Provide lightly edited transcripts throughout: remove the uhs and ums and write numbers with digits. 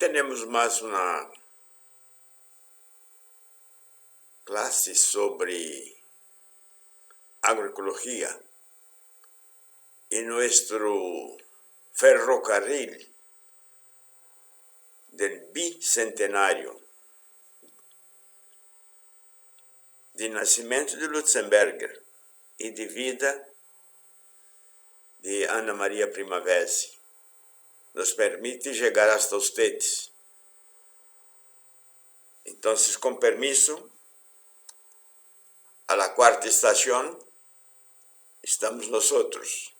Tenemos más una clase sobre agroecología y nuestro ferrocarril del bicentenario de nascimento de Lutzenberger e de vida de Ana Maria Primavesi nos permite llegar hasta ustedes. Entonces, con permiso, a la cuarta estación estamos nosotros.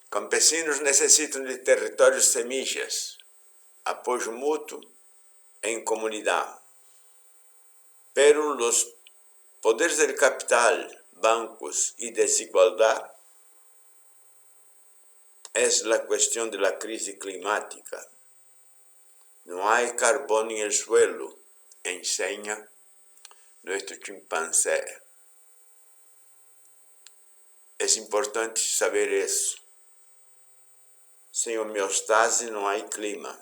Campesinos necessitam de territórios semillas, apoio mútuo em comunidade. Pero los poderes del capital, bancos y desigualdad es la cuestión de la crisis climática. No hay carbono en el suelo, enseña nuestro chimpancé. Es importante saber eso. Sem homeostase não há clima.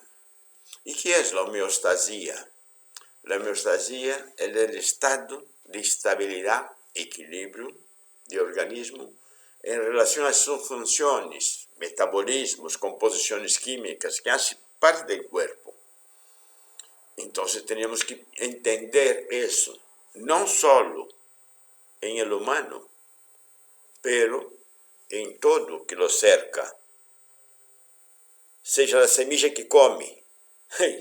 E que é a homeostasia? A homeostasia é o estado de estabilidade, equilíbrio do organismo em relação às suas funções, metabolismos, composições químicas que fazem parte do corpo. Então, temos que entender isso, não só em el humano, pero em todo o que lo cerca. Seja a semilla que come,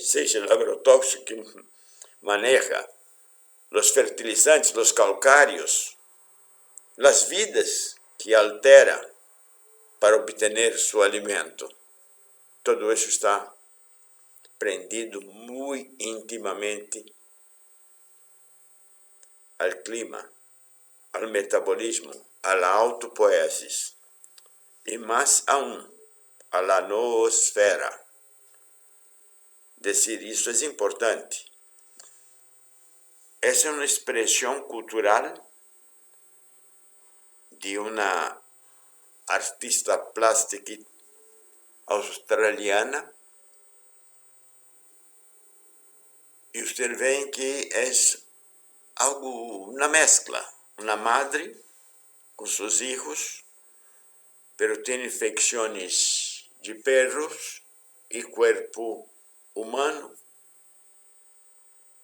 seja o agrotóxico que maneja, os fertilizantes, os calcários, as vidas que altera para obter seu alimento. Todo isso está prendido muito intimamente ao clima, ao metabolismo, à autopoiesis e mais aún a la noosfera. Decir isso é importante. Essa é uma expressão cultural de uma artista plástica australiana e você vê que é algo, uma mescla, uma madre com seus filhos, pero tem infecções de perros e corpo humano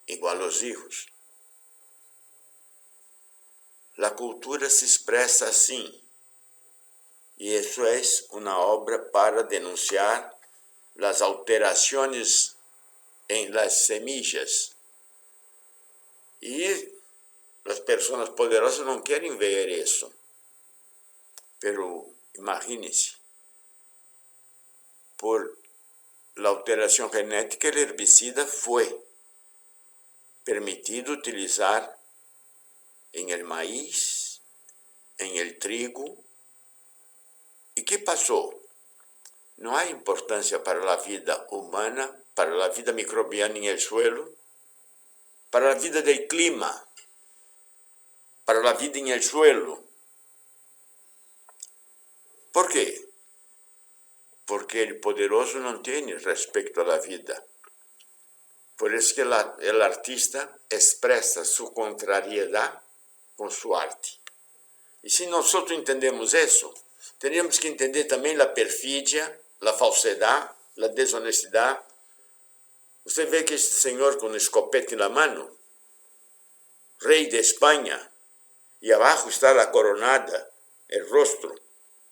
igual aos filhos. A cultura se expressa assim, e isso é uma obra para denunciar as alterações em las semillas. E as pessoas poderosas não querem ver isso. Pero imagine-se, por la alteração genética, o herbicida foi permitido utilizar em el maíz, em el trigo. E que passou? Não há importância para a vida humana, para a vida microbiana em el suelo, para a vida do clima, para a vida em el suelo. Por quê? Porque o poderoso não tem respeito à vida. Por isso que o artista expressa sua contrariedade com sua arte. E se nós entendemos isso, teríamos que entender também a perfídia, a falsidade, a desonestidade. Você vê que este senhor com um escopete na mão, rei de Espanha, e abaixo está a coronada, o rosto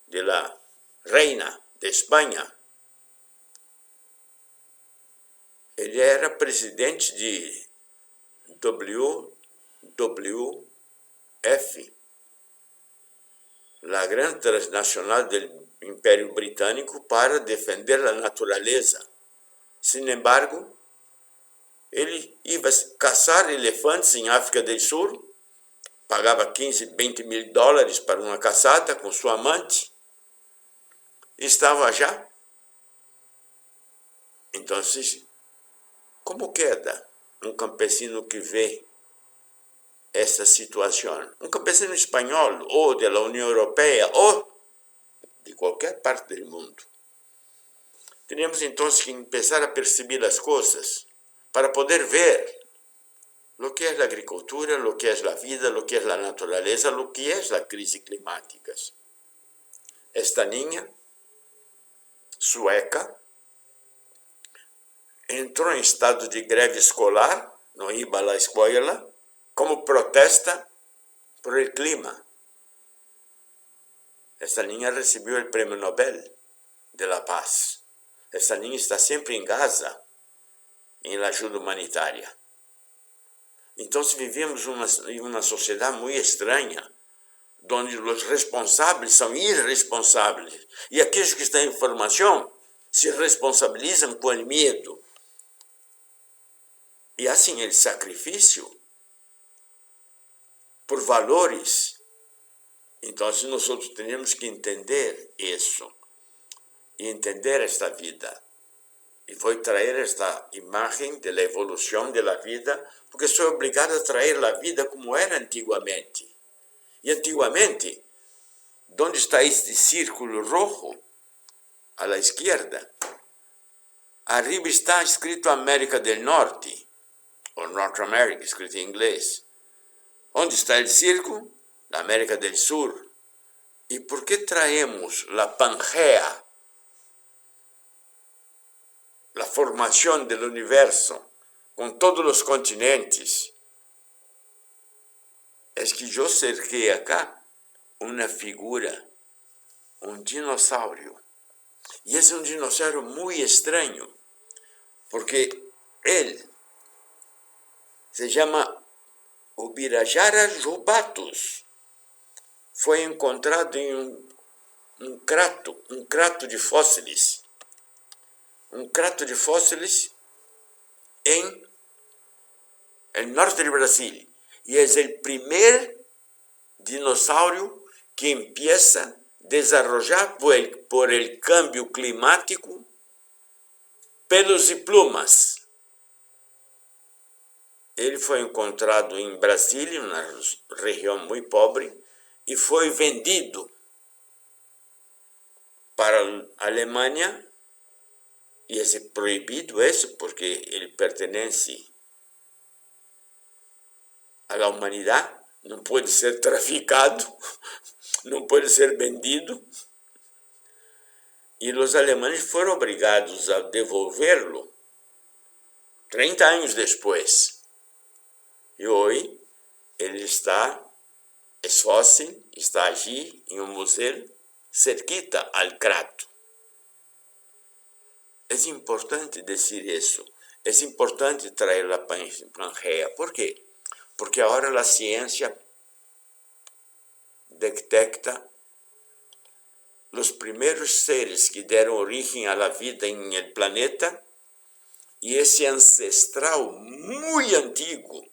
de la reina de Espanha. Ele era presidente de WWF, a grande transnacional do Império Britânico, para defender a natureza. Sin embargo, ele ia caçar elefantes em África do Sul, pagava 15, 20 mil dólares para uma caçada com sua amante, estava já. Então, como queda um campesino que vê essa situação? Um campesino espanhol, ou da União Europeia, ou de qualquer parte do mundo. Temos então que começar a perceber as coisas para poder ver o que é a agricultura, o que é a vida, o que é a natureza, o que é a crise climática. Esta niña sueca entrou em estado de greve escolar, não ia à escola, como protesta por el clima. Esta niña recebeu o Prêmio Nobel de la Paz. Esta niña está sempre em Gaza, em ajuda humanitária. Então, vivemos em uma sociedade muito estranha, onde os responsáveis são irresponsáveis. E aqueles que estão em formação se responsabilizam com o medo. E assim, o sacrifício por valores. Então, nós temos que entender isso. E entender esta vida. E vou trazer esta imagem da evolução da vida, porque sou obrigado a trazer a vida como era antigamente. E antigamente, onde está este círculo rojo, à esquerda, arriba está escrito América do Norte, ou North America, escrito em inglês. Onde está o círculo? Na América do Sul. E por que traemos a Pangea, a formação do universo, com todos os continentes? É que eu cerquei acá uma figura, um dinossauro. E esse é um dinossauro muito estranho, porque ele se chama Ubirajara jubatus. Foi encontrado em um crato de fósseis. Um crato de fósseis em el norte do Brasil. E é o primeiro dinossauro que empieza a desarrollar por el cambio climático pelos e plumas. Ele foi encontrado em Brasília, uma região muito pobre, e foi vendido para a Alemanha, e é proibido isso, porque ele pertence à humanidade, não pode ser traficado, não pode ser vendido. E os alemães foram obrigados a devolvê-lo 30 anos depois. E hoje ele está, é fóssil, está aqui em um museu cerquita ao crato. É importante dizer isso. É importante trazer a Pangea. Por quê? Porque agora a ciência detecta os primeiros seres que deram origem à vida em el planeta, e esse ancestral muito antigo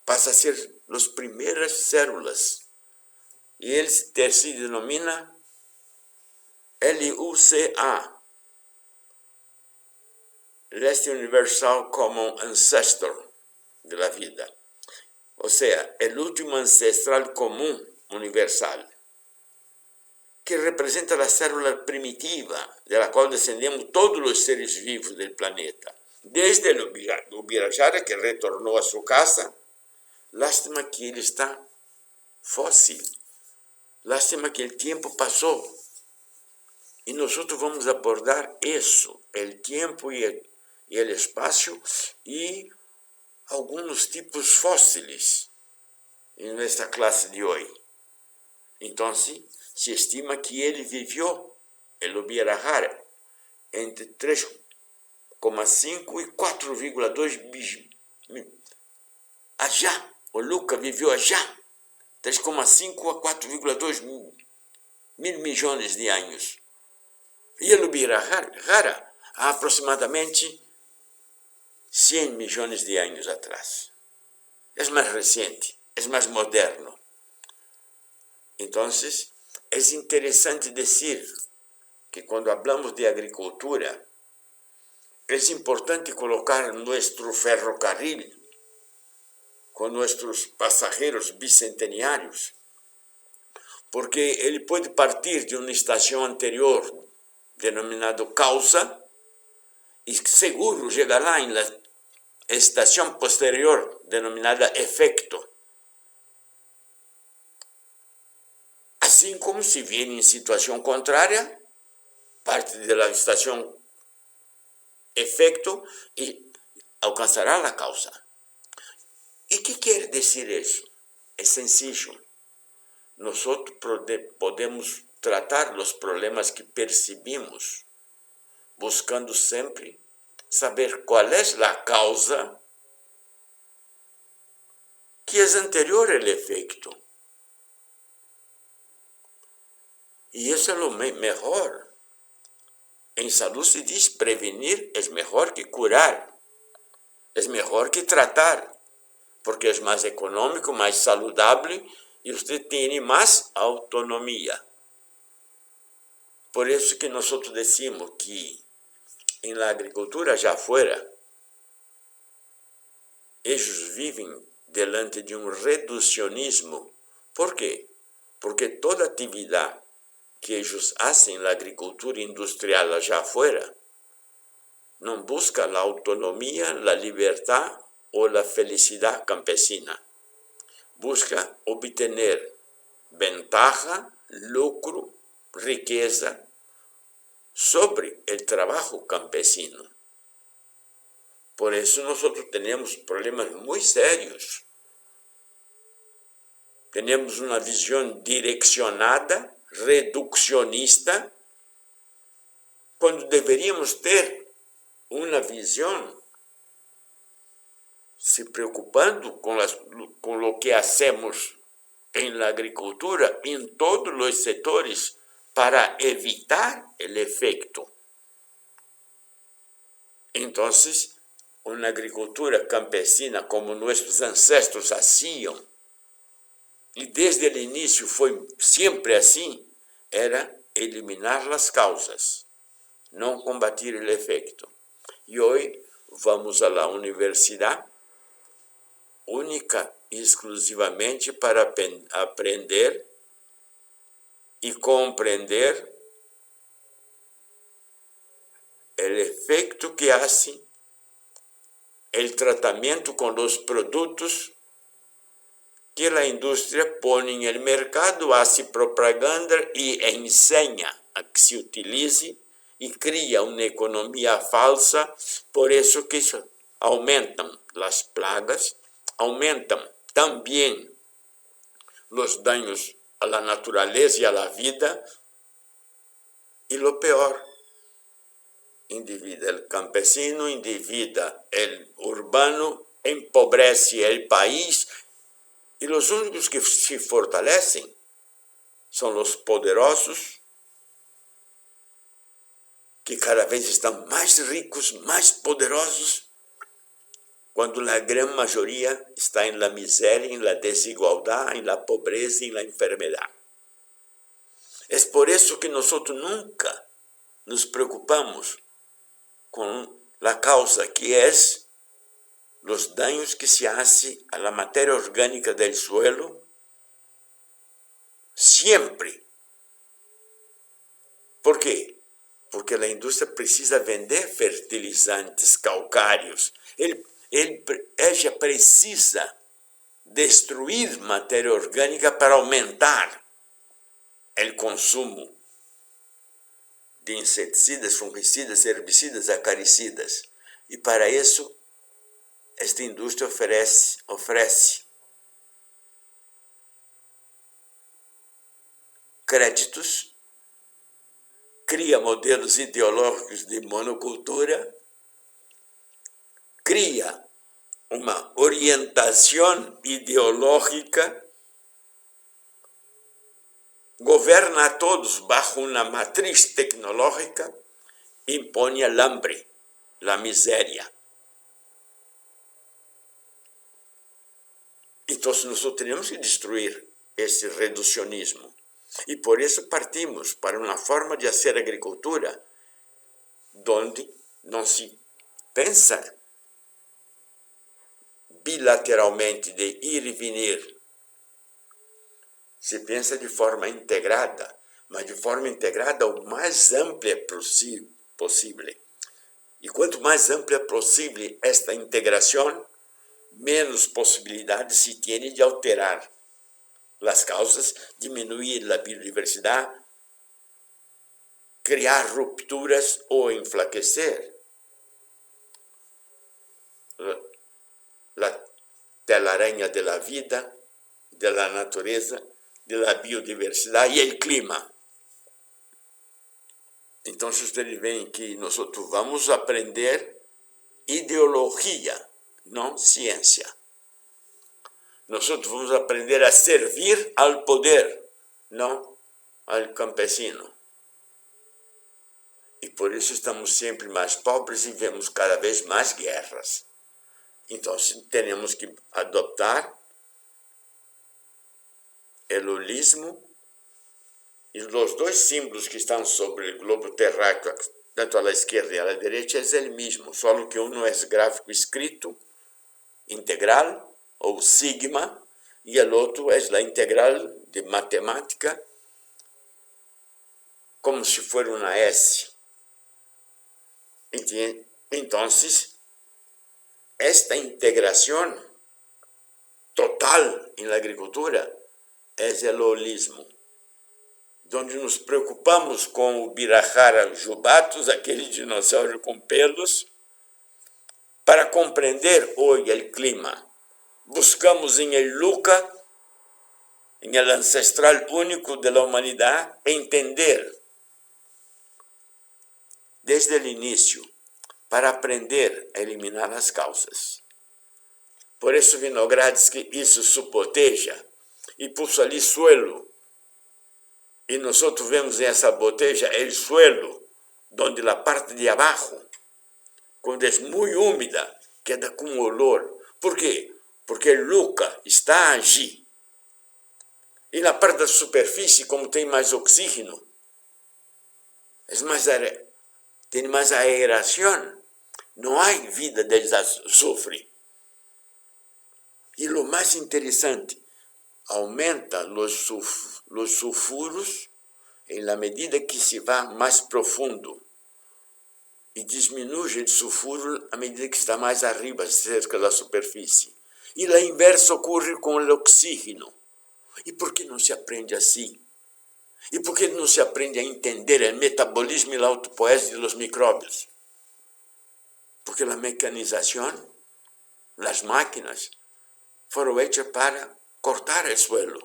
passa a ser as primeiras células. E ele se denomina LUCA, Last Universal Common Ancestor da vida. Ou seja, é o último ancestral comum universal, que representa a célula primitiva, da qual descendemos todos os seres vivos do planeta. Desde o Ubirajara, que retornou a sua casa, lástima que ele está fóssil, lástima que o tempo passou. E nós vamos abordar isso, o tempo e o espaço, e alguns tipos fósseis nesta classe de hoje. Então, se estima que ele viveu, o Ubirajara, entre 3,5 e 4,2 allá. O Luca viveu allá 3,5 a 4,2 mil milhões de anos. E o Ubirajara há aproximadamente 100 milhões de anos atrás. É mais recente, é mais moderno. Então, é interessante dizer que quando falamos de agricultura, é importante colocar nosso ferrocarril com nossos passageiros bicentenários, porque ele pode partir de uma estação anterior denominado causa, y seguro llegará en la estación posterior, denominada efecto. Así como si viene en situación contraria, parte de la estación efecto y alcanzará la causa. ¿Y qué quiere decir eso? Es sencillo. Nosotros podemos tratar los problemas que percibimos, buscando sempre saber qual é a causa que é anterior ao efeito. E isso é o melhor. Em saúde se diz prevenir é melhor que curar, é melhor que tratar, porque é mais econômico, mais saludável e você tem mais autonomia. Por isso que nós decimos que em la agricultura já fora, eles vivem delante de um reducionismo. Por quê? Porque toda atividade que eles fazem na agricultura industrial allá fora não busca a autonomia, a liberdade ou a felicidade campesina. Busca obter ventaja, lucro, riqueza sobre o trabalho campesino. Por isso nós temos problemas muito sérios. Temos uma visão direcionada, reducionista, quando deveríamos ter uma visão se preocupando com o que hacemos em la agricultura, em todos os setores, para evitar o efeito. Então, uma agricultura campesina, como nossos ancestros faziam, e desde o início foi sempre assim, era eliminar as causas, não combater o efeito. E hoje vamos à universidade, única e exclusivamente para aprender e compreender o efeito que hace o tratamento com os produtos que a indústria põe no mercado, hace propaganda e ensina a que se utilize e cria uma economia falsa. Por isso que aumentam as plagas, aumentam também os danos à natureza e à vida, e o pior, endivida o campesino, endivida o urbano, empobrece o país, e os únicos que se fortalecem são os poderosos, que cada vez estão mais ricos, mais poderosos, quando a grande maioria está em la miséria, em la desigualdade, em la pobreza, em la enfermedade. É por isso que nós nunca nos preocupamos com a causa, que é os danos que se hace a la matéria orgânica del suelo, sempre. Por quê? Porque a indústria precisa vender fertilizantes calcários. Ela precisa destruir matéria orgânica para aumentar o consumo de inseticidas, fungicidas, herbicidas, acaricidas. E para isso, esta indústria oferece créditos, cria modelos ideológicos de monocultura, cria uma orientação ideológica, governa a todos bajo uma matriz tecnológica, impõe o hambre, a miséria. Então, nós temos que destruir esse reducionismo. E por isso partimos para uma forma de fazer agricultura onde não se pensa bilateralmente de ir e vir. Se pensa de forma integrada, mas de forma integrada o mais ampla possível. E quanto mais ampla possível esta integração, menos possibilidades se tem de alterar as causas, diminuir a biodiversidade, criar rupturas ou enfraquecer a telaraña da vida, da natureza, da biodiversidade e o clima. Então, vocês veem que nós vamos aprender ideologia, não ciência. Nós vamos aprender a servir ao poder, não ao campesino. E por isso estamos sempre mais pobres e vemos cada vez mais guerras. Então, temos que adoptar o holismo e os dois símbolos que estão sobre o globo terráqueo, tanto à esquerda e à direita, é o mesmo, só que um é gráfico escrito, integral, ou sigma, e o outro é a integral de matemática, como se fosse uma S. Então, esta integração total na agricultura é o holismo, onde nos preocupamos com o Birahara jubatus, aquele dinossauro com pelos, para compreender hoje o clima. Buscamos em el Luca, em el ancestral único da humanidade, entender desde o início, para aprender a eliminar as causas. Por isso Vinogradsky isso suboteja e puso ali suelo. E nós vemos essa boteja, o suelo, onde a parte de abaixo, quando é muito úmida, queda com olor. Por quê? Porque o Luca está aqui. E na parte da superfície, como tem mais oxígeno, tem mais aeração, não há vida de azufre. E o mais interessante, aumenta os sulfuros na medida que se vai mais profundo e diminui o sulfuro à medida que está mais arriba, cerca da superfície. E a inversa ocorre com o oxígeno. E por que não se aprende assim? E por que não se aprende a entender o metabolismo e a autopoese dos micróbios? Porque a mecanização, as máquinas, foram hechas para cortar o suelo.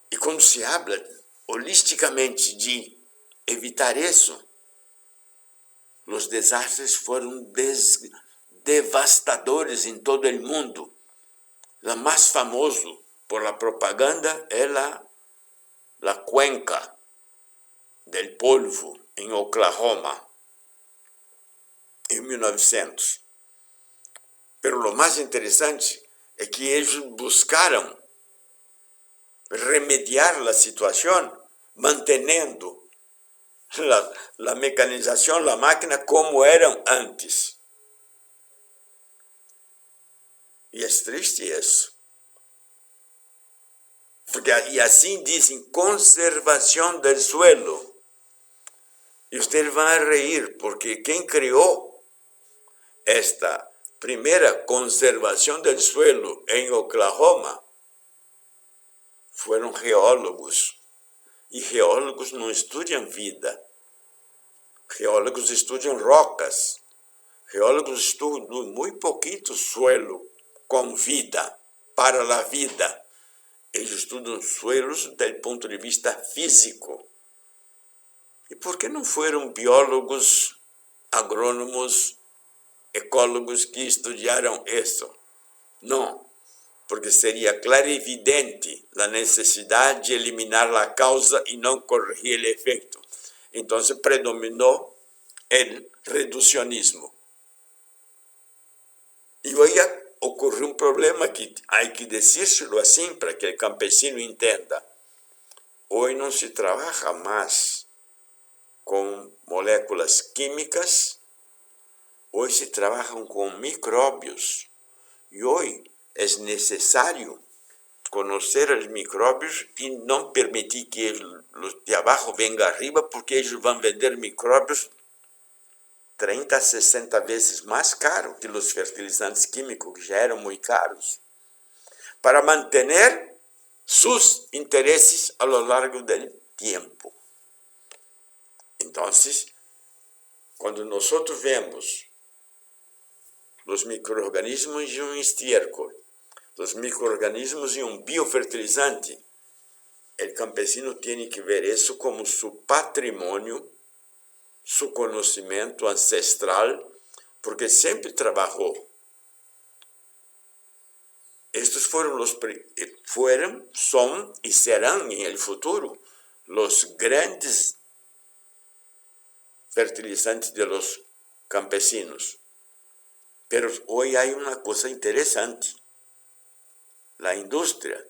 E quando se habla holisticamente de evitar isso, os desastres foram devastadores em todo o mundo. O mais famoso por la propaganda é a cuenca del polvo em Oklahoma, em 1900. Pero o mais interessante é que eles buscaram remediar a situação, mantendo a mecanização, a máquina como eram antes. E é triste isso. E assim dizem, conservação do suelo. E vocês vão reír, porque quem criou esta primeira conservação do suelo em Oklahoma foram geólogos. E geólogos não estudam vida. Geólogos estudam rocas. Geólogos estudam muito pouquito suelo com vida, para a vida. Eles estudam suelos do ponto de vista físico. E por que não foram biólogos, agrônomos, ecólogos que estudaram isso? Não, porque seria claro e evidente a necessidade de eliminar a causa e não corrigir o efeito. Então, predominou o reducionismo. E hoje ocorre um problema que há que dizer-lo assim para que o campesino entenda. Hoje não se trabalha mais com moléculas químicas, hoje se trabalham com micróbios. E hoje é necessário conhecer os micróbios e não permitir que os de abaixo venham arriba, porque eles vão vender micróbios 30 a 60 vezes mais caro que os fertilizantes químicos, que já eram muito caros, para manter seus interesses a lo largo do tempo. Então, quando nós vemos os micro-organismos em um estiércol, os micro-organismos em um biofertilizante, o campesino tem que ver isso como seu patrimônio, seu conhecimento ancestral, porque sempre trabalhou. Estes foram, são e serão em el futuro os grandes fertilizantes de los campesinos. Pero hoy hay una cosa interesante. La industria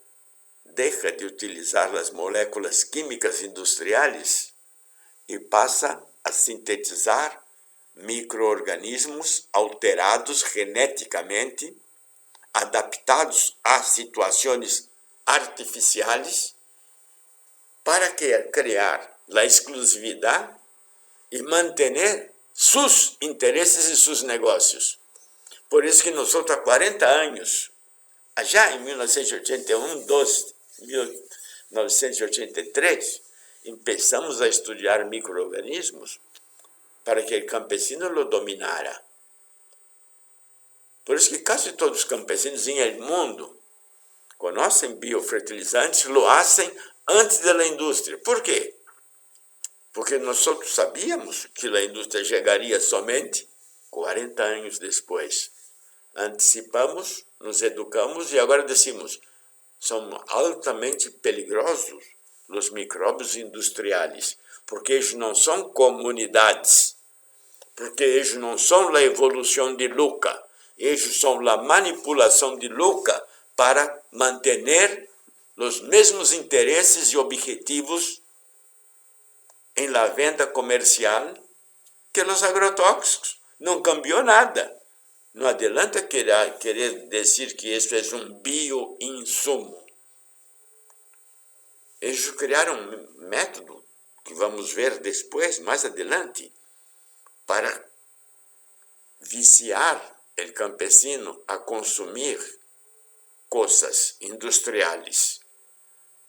deja de utilizar las moléculas químicas industriales y pasa a sintetizar micro-organismos alterados geneticamente, adaptados a situações artificiais, para criar a exclusividade e manter seus interesses e seus negócios. Por isso que nós, há 40 anos, já em 1981, 1983, começamos a estudar micro-organismos para que o campesino lo dominara. Por isso que quase todos os campesinos em mundo conhecem biofertilizantes, lo fazem antes da indústria. Por quê? Porque nós sabíamos que a indústria chegaria somente 40 anos depois. Antecipamos, nos educamos e agora decimos, são altamente perigosos os micróbios industriais, porque eles não são comunidades, porque eles não são a evolução de Luca, eles são a manipulação de Luca para manter os mesmos interesses e objetivos em la venda comercial que os agrotóxicos. Não cambiou nada. Não adianta querer dizer que isso é um bioinsumo. Eles criaram um método, que vamos ver depois, mais adelante, para viciar o campesino a consumir coisas industriais.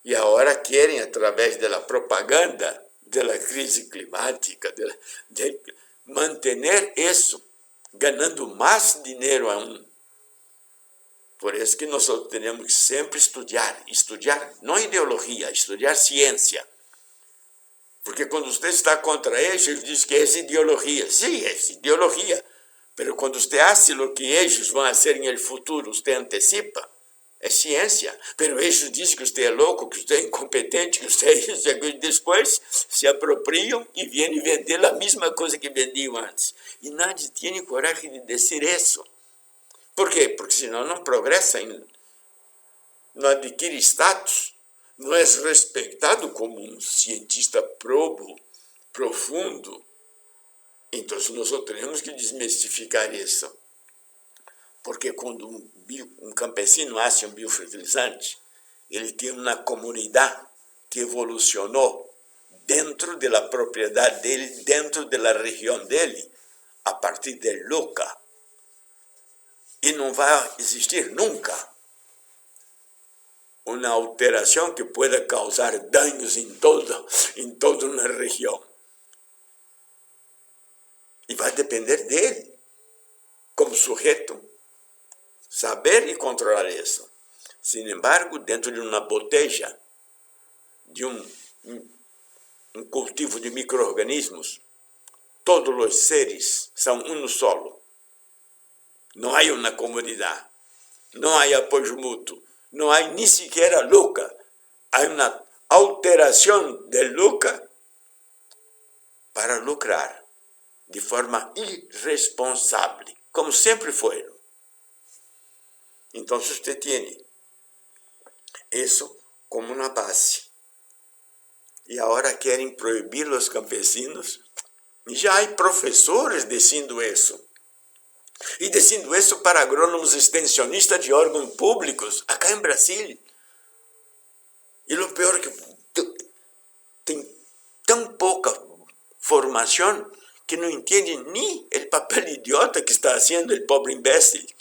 E agora querem, através da propaganda, da crise climática, de manter isso, ganhando mais dinheiro aún. Por isso que nós temos que sempre estudar, não ideologia, estudar ciência. Porque quando você está contra eles diz que é ideologia. Sim, é ideologia. Mas quando você faz o que eles vão fazer no futuro, você antecipa, é ciência. Mas eles dizem que você é louco, que você é incompetente, que você é isso, e depois se apropriam e vêm vender a mesma coisa que vendiam antes. E nadie tem coragem de dizer isso. Por quê? Porque senão não progressa, não adquire status, não é respeitado como um cientista profundo. Então, nós temos que desmistificar isso. Porque quando um campesino faz um biofertilizante, ele tem uma comunidade que evolucionou dentro da propriedade dele, dentro da região dele, a partir de Luca. E não vai existir nunca uma alteração que pueda causar danos em toda uma região. E vai depender dele, como sujeito, saber e controlar isso. Sin embargo, dentro de uma botella, de um cultivo de micro-organismos, todos os seres são um solo. Não há uma comunidade, não há apoio mútuo, não há nem sequer Luca. Há uma alteração de Luca para lucrar de forma irresponsável, como sempre foi. Então, você tem isso como uma base. E agora querem proibir os campesinos. Já há professores dizendo isso. E dizendo isso para agrônomos extensionistas de órgãos públicos, acá em Brasil. formación que no entiende ni el papel idiota que está haciendo el pobre imbécil.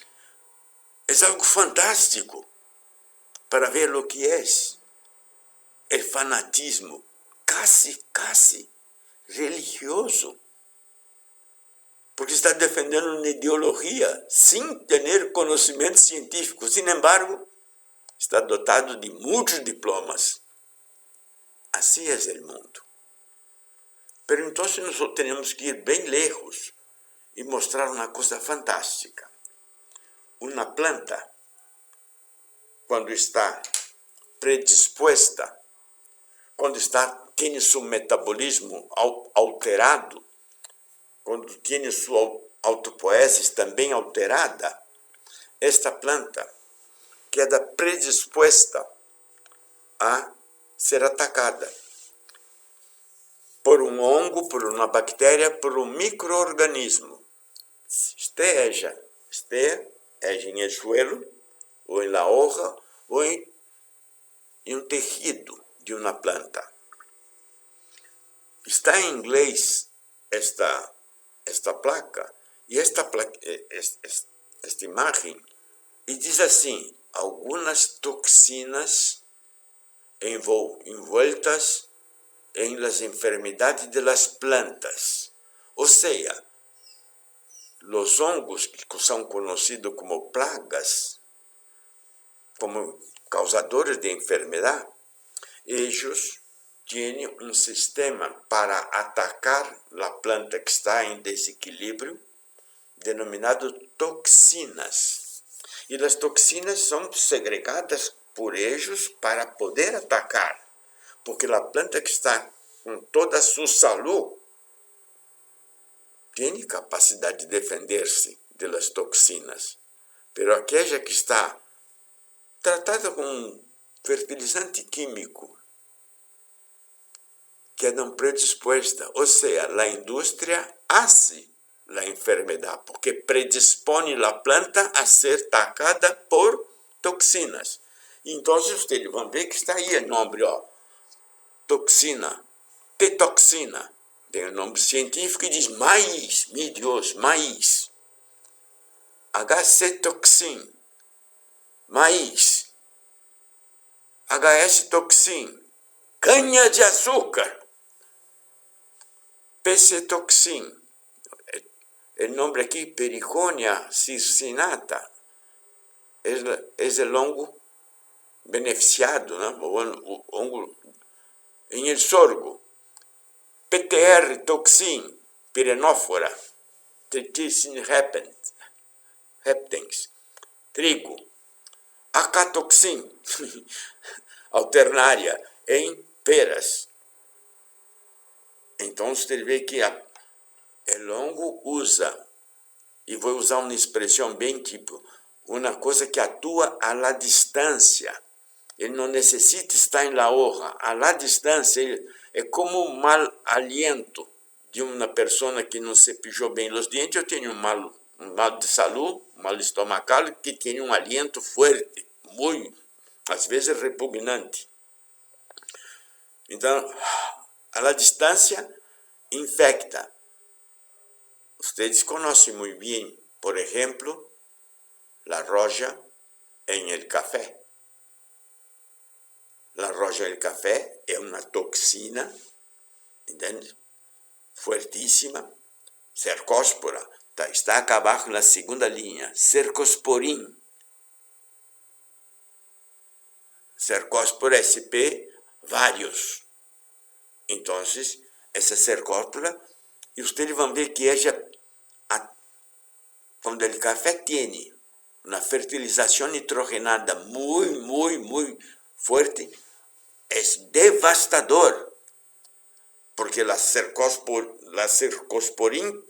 Es algo fantástico para ver lo que es el fanatismo casi religioso, porque está defendiendo una ideología sin tener conocimiento científico. Sin embargo, está dotado de muchos diplomas. Así es el mundo. Pero entonces nosotros tenemos que ir bien lejos y mostrar una cosa fantástica. Una planta, cuando está predispuesta, cuando tiene su metabolismo alterado, quando tem sua autopoiesis também alterada, esta planta queda predisposta a ser atacada por um hongo, por uma bactéria, por um microorganismo. Esteja em el suelo, ou em la hoja, ou em um tejido de uma planta. Está em inglês esta placa, e esta imagem, e diz assim: algumas toxinas envueltas em las enfermedades de las plantas. Ou seja, os hongos que são conhecidos como plagas, como causadores de enfermedade, eles têm um sistema para atacar a planta que está em desequilíbrio, denominado toxinas. E as toxinas são segregadas por eles para poder atacar, porque a planta que está com toda a sua saúde tem capacidade de defender-se das toxinas. Pero aquela que está tratada com um fertilizante químico, quedam predispostas, ou seja, a indústria hace a enfermidade, porque predispone a planta a ser atacada por toxinas. Então, vocês vão ver que está aí o nome, toxina, tetoxina, tem o nome científico e diz maíz, meu Deus, maíz, HC-toxin, maíz, HS-toxin, canha de açúcar, PC-toxin, o nome aqui, Periconia circinata, é o hongo beneficiado, né? O hongo em el sorgo, PTR-toxin, Pyrenófora, Triticin reptens, trigo, Acatoxin, alternária, em peras. Então, você vê que o hongo usa, e vou usar uma expressão bem tipo, uma coisa que atua a la distância. Ele não necessita estar em la hoja. A la distância, ele é como um mal aliento de uma pessoa que não se pijou bem os dentes. Eu tenho um mal de saúde, um mal estomacal, que tem um aliento forte, muito, às vezes repugnante. Então, a la distância infecta. Vocês conhecem muito bem, por exemplo, a roja em el café. A roja del café é uma toxina, entende? Fuertíssima, cercóspora, está acá abaixo na segunda linha, cercosporin. Cercóspora SP, vários. Então, essa cercóspora, e vocês vão ver que ela, quando o café tem uma fertilização nitrogenada muito forte, é devastador, porque a cercosporin,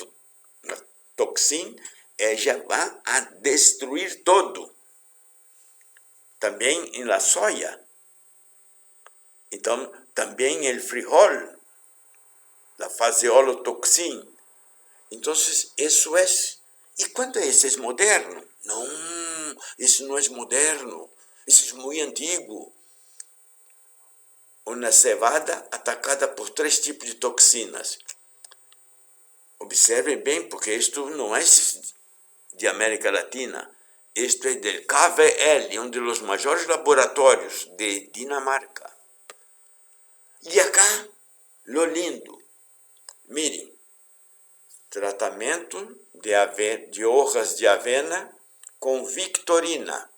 a toxina, ela vai a destruir todo. Também em la soja. Então, também el frijol, la faseolotoxina. Então, isso é. E quando isso é moderno? Não, isso não é moderno. Isso é muito antigo. Uma cevada atacada por 3 tipos de toxinas. Observem bem, porque isto não é de América Latina. Isto é del KVL, um dos maiores laboratórios de Dinamarca. E acá, lo lindo. Mirem, tratamento de hojas de avena com victorina.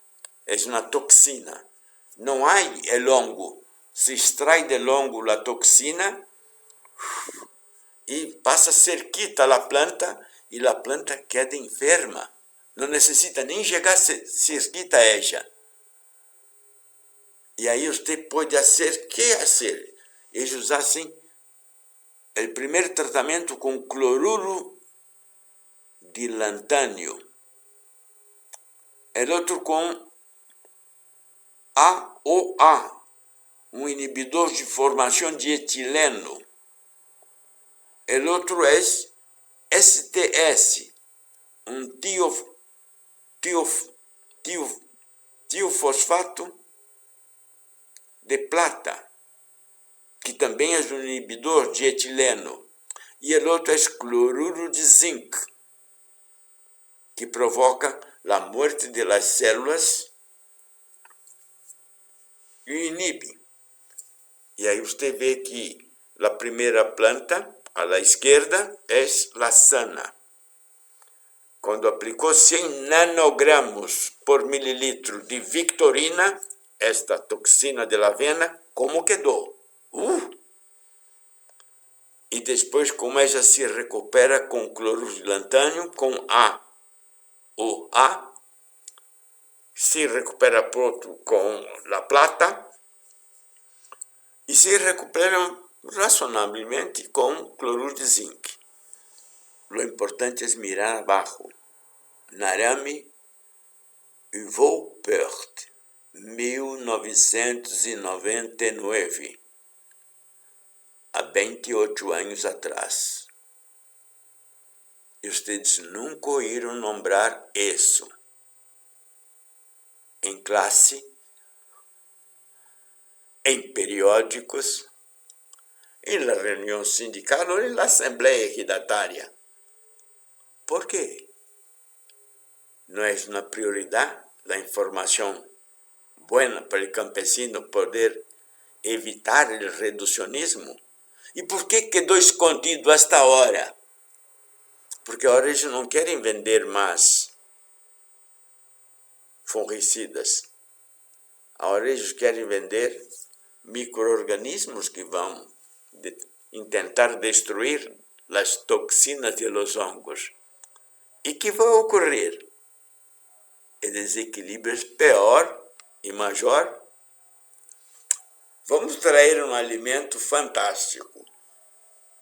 É uma toxina. Não há el hongo. Se extrai del hongo a toxina e passa cerquita a planta e a planta queda enferma. Não necessita nem chegar cerquita a ella. E aí você pode fazer, que fazer? Eles fazem o primeiro tratamento com cloruro de lantânio. O outro com AOA, um inibidor de formação de etileno. O outro é STS, um tiofosfato de plata, que também é um inibidor de etileno. E o outro é cloruro de zinc, que provoca a morte das células e inibe. E aí você vê que a primeira planta, à esquerda, é a sana. Quando aplicou 100 nanogramos por mililitro de victorina, esta toxina de la avena, como quedou? E depois como ela se recupera com cloruro de lantânio, com AOA, se recupera pronto com a plata e se recupera razonavelmente com cloruro de zinc. Lo importante é mirar abaixo. Narame Voupert, 1999, há 28 anos atrás. E vocês nunca ouviram nombrar isso em classe, em periódicos, em la reunião sindical ou na assembleia equidatária. Por quê? Não é uma prioridade a informação boa para o campesino poder evitar o reducionismo? E por que quedou escondido hasta agora? Porque agora eles não querem vender mais fungicidas. Agora eles querem vender micro-organismos que vão tentar destruir as toxinas de los hongos. E que vai ocorrer? O desequilíbrio é pior e maior. Vamos trazer um alimento fantástico.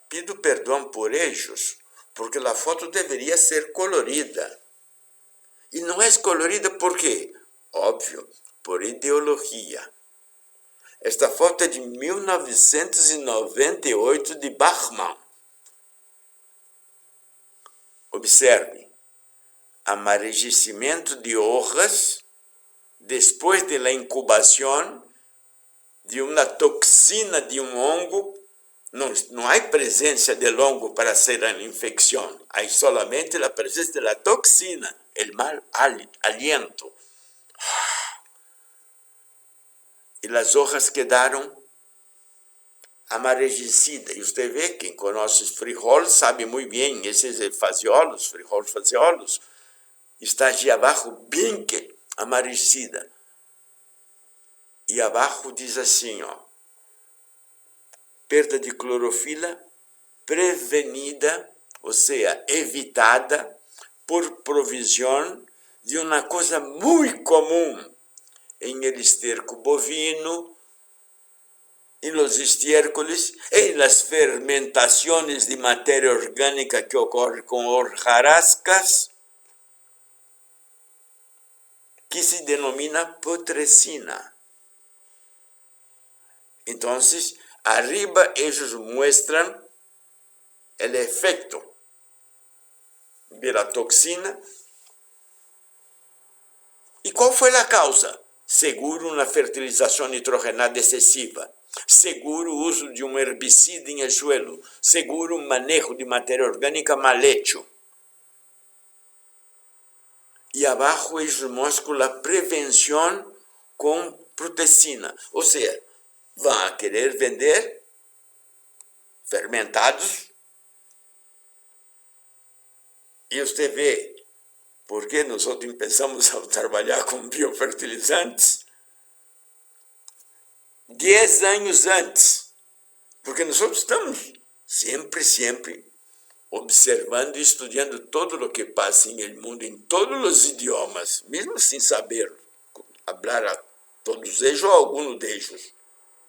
Pido perdão por eles, porque a foto deveria ser colorida. E não é colorida por quê? Óbvio, por ideologia. Esta foto é de 1998 de Bachmann. Observe. Amarejecimento de hojas depois da incubação de uma toxina de um hongo. Não há presença de hongo para ser uma infecção. Há solamente a presença da toxina, o mal aliento. E as hojas quedaram amarejecidas. E você vê, quem conhece os frijoles sabe muito bem, esses frijoles faziolos, está de abaixo bem amarrecida. E abaixo diz assim, perda de clorofila prevenida, ou seja, evitada por provisão de uma coisa muito comum em el esterco bovino, em los estiércoles, em las fermentações de matéria orgânica que ocorre com hojarascas, que se denomina putrescina. Então, arriba eles mostram o efeito da toxina. E qual foi a causa? Seguro, uma fertilização nitrogenada excessiva. seguro uso de um herbicida em el suelo, seguro manejo de matéria orgânica mal hecho. E abaixo eles mostram a prevenção com proteína. Ou seja, vão a querer vender fermentados. E você vê por que nós começamos a trabalhar com biofertilizantes 10 anos antes. Porque nós estamos sempre observando e estudando todo o que passa no mundo, em todos os idiomas, mesmo sem saber falar a todos eles ou alguns deles.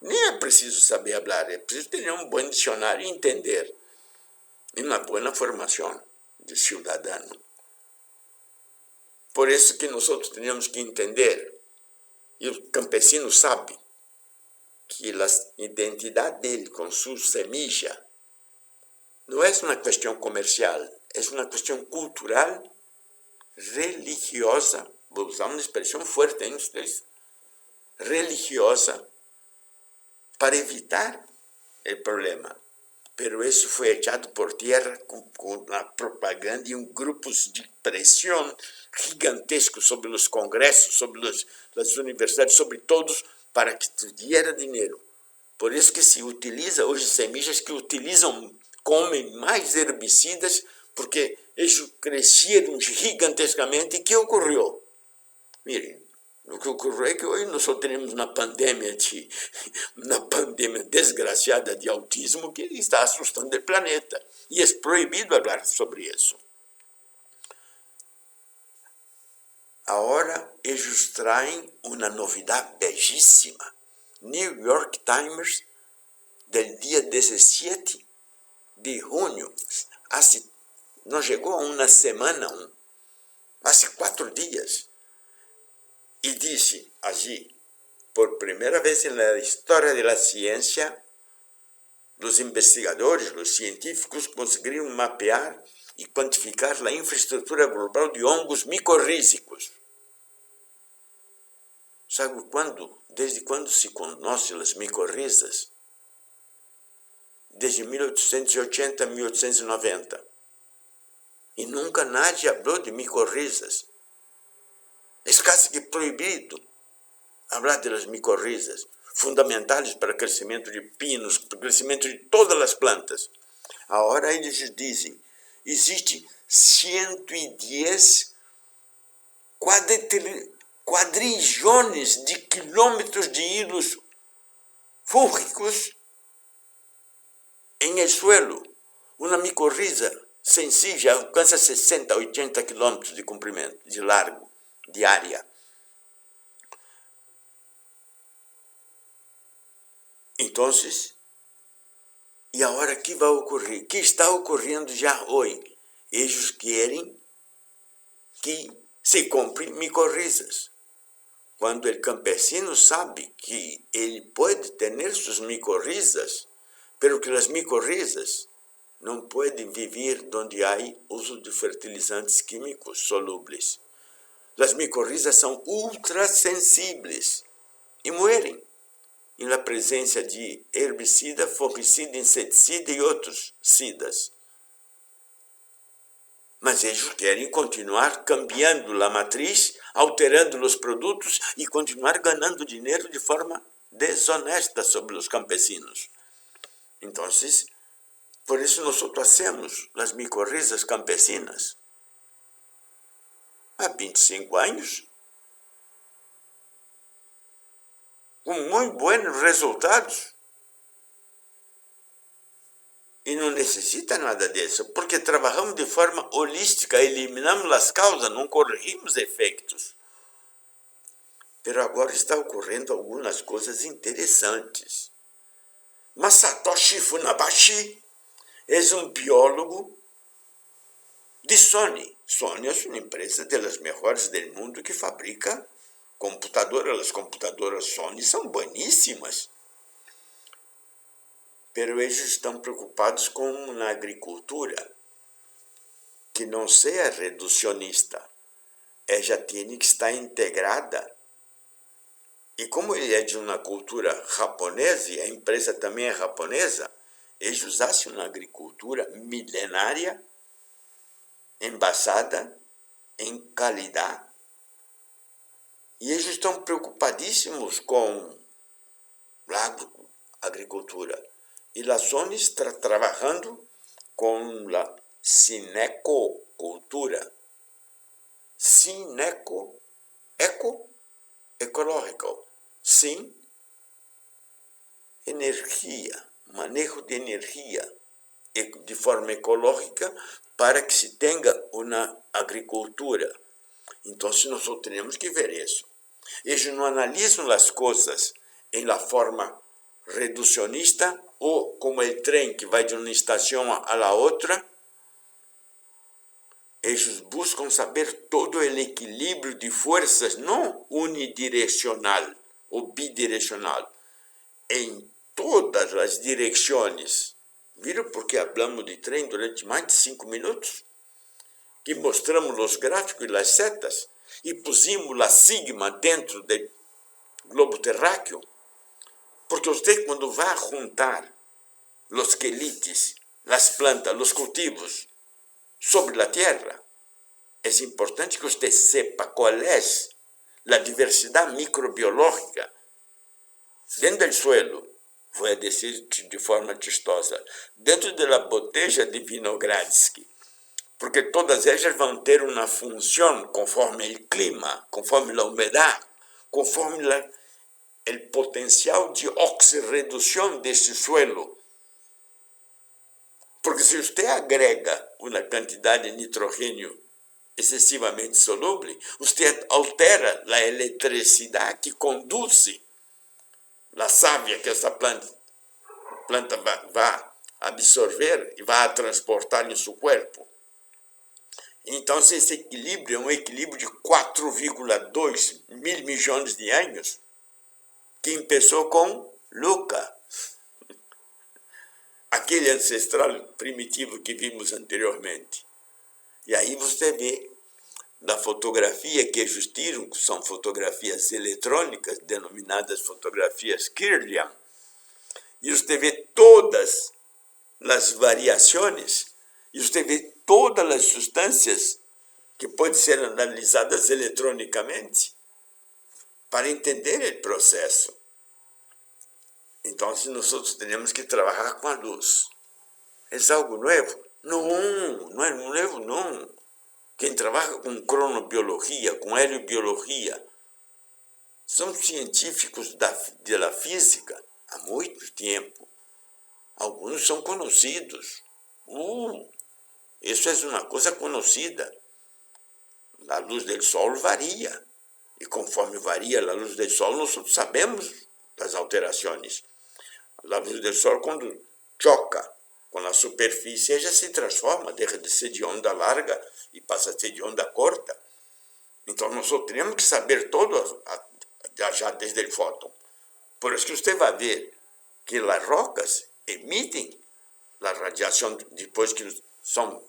Nem é preciso saber falar, é preciso ter um bom dicionário e entender. E uma boa formação de cidadão. Por isso que nós temos que entender, e o campesino sabe, que a identidade dele com sua semilla não é uma questão comercial, é uma questão cultural, religiosa, vou usar uma expressão forte em vocês, religiosa, para evitar o problema. Pero isso foi echado por terra com a propaganda e grupos de pressão gigantescos sobre os congressos, sobre as universidades, sobre todos, para que tuviera dinheiro. Por isso que se utiliza hoje semillas que comem mais herbicidas, porque eles cresceram gigantescamente. E o que ocorreu? Miren, o que ocorreu é que hoje nós só temos uma pandemia desgraciada de autismo que está assustando o planeta. E é proibido falar sobre isso. Agora, eles traem uma novidade belíssima. New York Times, del dia 17 de junho, não chegou a uma semana, há 4 dias, e disse allí, por primeira vez na história da ciência, os investigadores, os científicos conseguiram mapear e quantificar a infraestrutura global de hongos micorrízicos. Sabe quando? Desde quando se conhece as micorrizas? Desde 1880 a 1890. E nunca nadie falou de micorrizas. É quase que proibido falar das micorrizas, fundamentais para o crescimento de pinos, para o crescimento de todas as plantas. Agora eles dizem, existe 110 quadrilhões de quilômetros de hilos fúngicos em el suelo. Uma micorriza sencilla alcança 60, 80 quilômetros de comprimento, de largo, de área. Então, e agora o que vai ocorrer? O que está ocorrendo já hoje? Eles querem que se compre micorrizas. Quando o campesino sabe que ele pode ter suas micorrizas, pero que as micorrizas não podem viver onde há uso de fertilizantes químicos solúveis. As micorrizas são ultrassensíveis e morrem em la presença de herbicida, fungicida, inseticida e outros sidas. Mas eles querem continuar cambiando a matriz, alterando os produtos e continuar ganhando dinheiro de forma desonesta sobre os campesinos. Então, por isso nós fazemos as micorrizas campesinas há 25 anos, com muito bons resultados. E não necessita nada disso, porque trabalhamos de forma holística, eliminamos as causas, não corrigimos efeitos. Mas agora está ocorrendo algumas coisas interessantes. Masatoshi Funabashi é um biólogo de Sony. Sony é uma empresa das melhores do mundo que fabrica computadoras. As computadoras Sony são boníssimas. Pero eles estão preocupados com uma agricultura que não seja reducionista. Ela tem que estar integrada E como ele é de uma cultura japonesa, e a empresa também é japonesa, eles usassem uma agricultura milenária, embasada em qualidade. E eles estão preocupadíssimos com a agricultura. E a Sony está trabalhando com a cinecocultura. Ecológico. Sin, energia, manejo de energia de forma ecológica para que se tenha uma agricultura. Então, nós temos que ver isso. Eles não analisam as coisas em la forma reducionista ou como o trem que vai de uma estação a la outra. Eles buscam saber todo o equilíbrio de forças, não unidirecional ou bidirecional, em todas as direções. Viram porque falamos de trem durante mais de 5 minutos? Que mostramos os gráficos e as setas e pusimos a sigma dentro do globo terráqueo? Porque você, quando vai juntar os quelites, as plantas, os cultivos sobre a terra, é importante que você sepa qual é a diversidade microbiológica dentro do suelo. Vou dizer de forma chistosa, dentro da botella de Vinogradsky, porque todas elas vão ter uma função conforme o clima, conforme a umidade, conforme o potencial de oxirredução desse suelo. Porque se você agrega uma quantidade de nitrogênio excessivamente solúvel, você altera a eletricidade que conduz a savia que essa planta vai absorver e vai transportar em seu corpo. Então, esse equilíbrio é um equilíbrio de 4,2 mil milhões de anos, que começou com Luca, aquele ancestral primitivo que vimos anteriormente. E aí você vê na fotografia que eles tiram, que são fotografias eletrônicas, denominadas fotografias Kirlian, e você vê todas as variações, e você vê todas as substâncias que podem ser analisadas eletronicamente para entender o processo. Então, nós temos que trabalhar com a luz. É algo novo? Não é novo, não. Quem trabalha com cronobiologia, com heliobiologia, são científicos da física há muito tempo. Alguns são conhecidos. Isso é uma coisa conhecida. A luz do sol varia. E conforme varia a luz do sol, nós sabemos das alterações. A luz do sol, quando choca com a superfície, ela se transforma, deixa de ser de onda larga e passa a ser de onda curta. Então, nós só temos que saber todo já desde o fóton. Por isso que você vai ver que as rocas emitem a radiação depois que são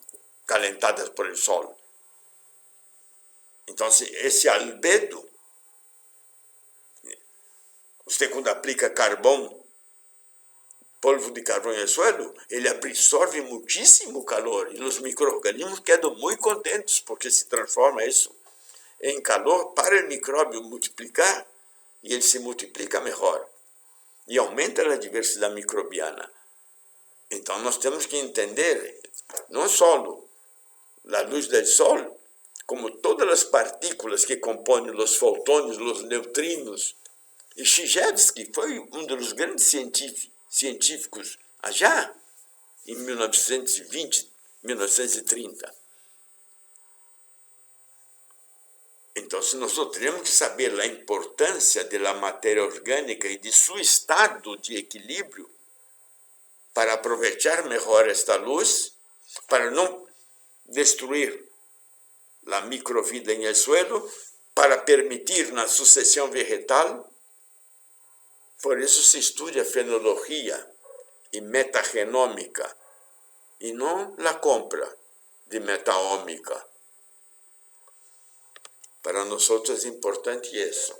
calentadas por el sol. Então, esse albedo, você quando aplica carvão, polvo de carvão no suelo, ele absorve muitíssimo calor e os micro-organismos quedam muito contentes porque se transforma isso em calor para o micróbio multiplicar e ele se multiplica melhor e aumenta a diversidade microbiana. Então nós temos que entender não só a luz do sol, como todas as partículas que compõem os fotões, os neutrinos. E Chizhevsky foi um dos grandes científicos já em 1920, 1930. Então, nós temos que saber a importância da matéria orgânica e de seu estado de equilíbrio para aproveitar melhor esta luz, para não destruir a microvida em el suelo, para permitir na sucessão vegetal. Por isso se estuda fenologia e metagenômica, e não a compra de metaômica. Para nós é importante isso.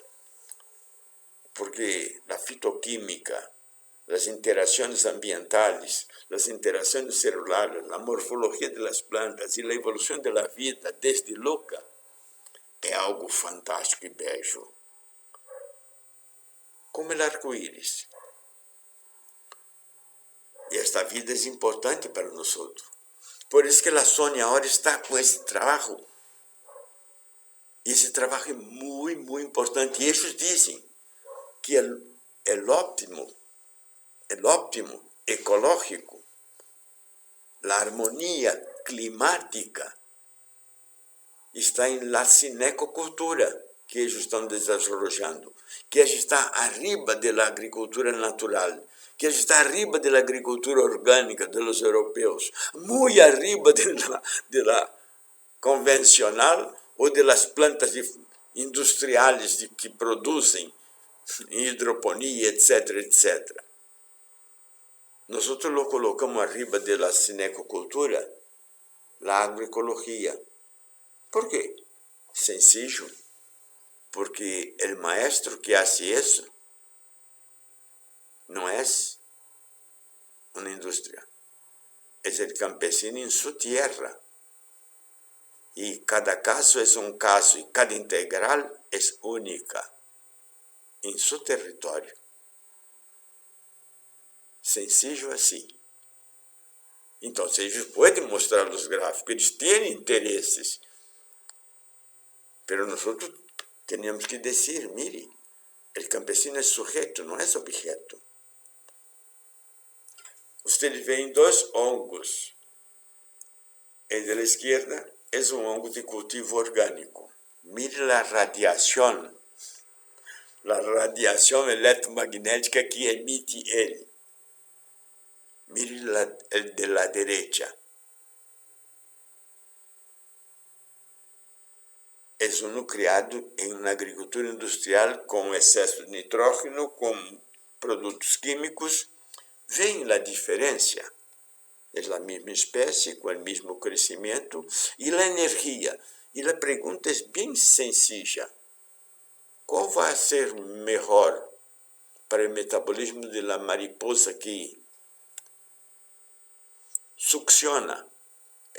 porque la fitoquímica, las interacciones ambientales, las interacciones celulares, la morfología de las plantas y la evolución de la vida desde loca é algo fantástico e bello. Como el arco-íris. E esta vida é importante para nós. Por isso que a Sônia agora está com esse trabalho. E esse trabalho é muito, muito importante. E eles dizem que o óptimo ecológico, a harmonia climática está em la cinecocultura que eles estão desenvolvendo, que está arriba da agricultura natural, que está arriba da agricultura orgânica dos europeus, muito arriba da convencional ou das plantas industriais que produzem hidroponia, etc, etc. Nós lo colocamos arriba da cinecocultura, a agroecologia. Por quê? Sencillo. Porque o maestro que hace isso não é uma indústria, é o campesino em sua terra. E cada caso é um caso, e cada integral é única em seu território. Sencillo assim. Então, eles podem mostrar os gráficos, eles têm interesses. Mas nós temos que dizer, mire, o campesino é sujeito, não é objeto. Vocês veem dois hongos. El de la esquerda é um hongo de cultivo orgânico. Mire a radiação eletromagnética que emite ele. Mire el de la derecha. É um criado em uma agricultura industrial com excesso de nitrógeno, com produtos químicos. Vem a diferença. É a mesma espécie, com o mesmo crescimento e a energia. E a pergunta é bem sencilla. Qual vai ser melhor para o metabolismo da mariposa que succiona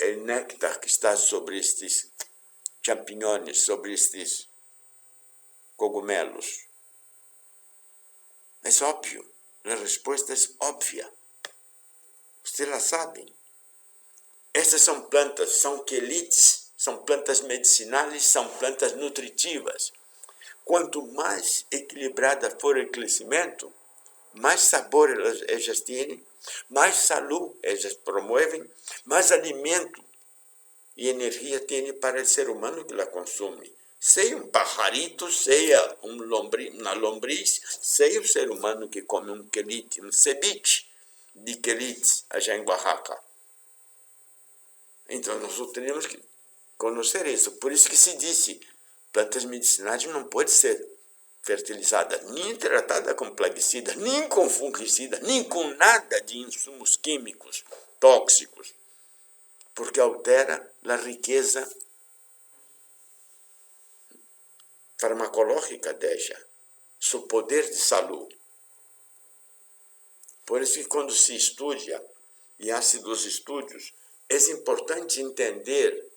o néctar que está sobre estes champignons, sobre estes cogumelos? É óbvio. A resposta é óbvia. Vocês la sabem. Estas são plantas, são quelites, são plantas medicinais, são plantas nutritivas. Quanto mais equilibrada for o crescimento, mais sabor elas têm, mais saúde elas promovem, mais alimento e energia têm para o ser humano que la consome. Seja um pajarito, seja uma lombriz, seja o ser humano que come um quelite, um ceviche de quelites, allá em Oaxaca. Então, nós temos que conhecer isso. Por isso que se disse, plantas medicinais não podem ser fertilizadas, nem tratadas com plaguicidas, nem com fungicidas, nem com nada de insumos químicos tóxicos, porque altera a riqueza farmacológica dela, seu poder de saúde. Por isso que quando se estuda e há dos estudos, é importante entender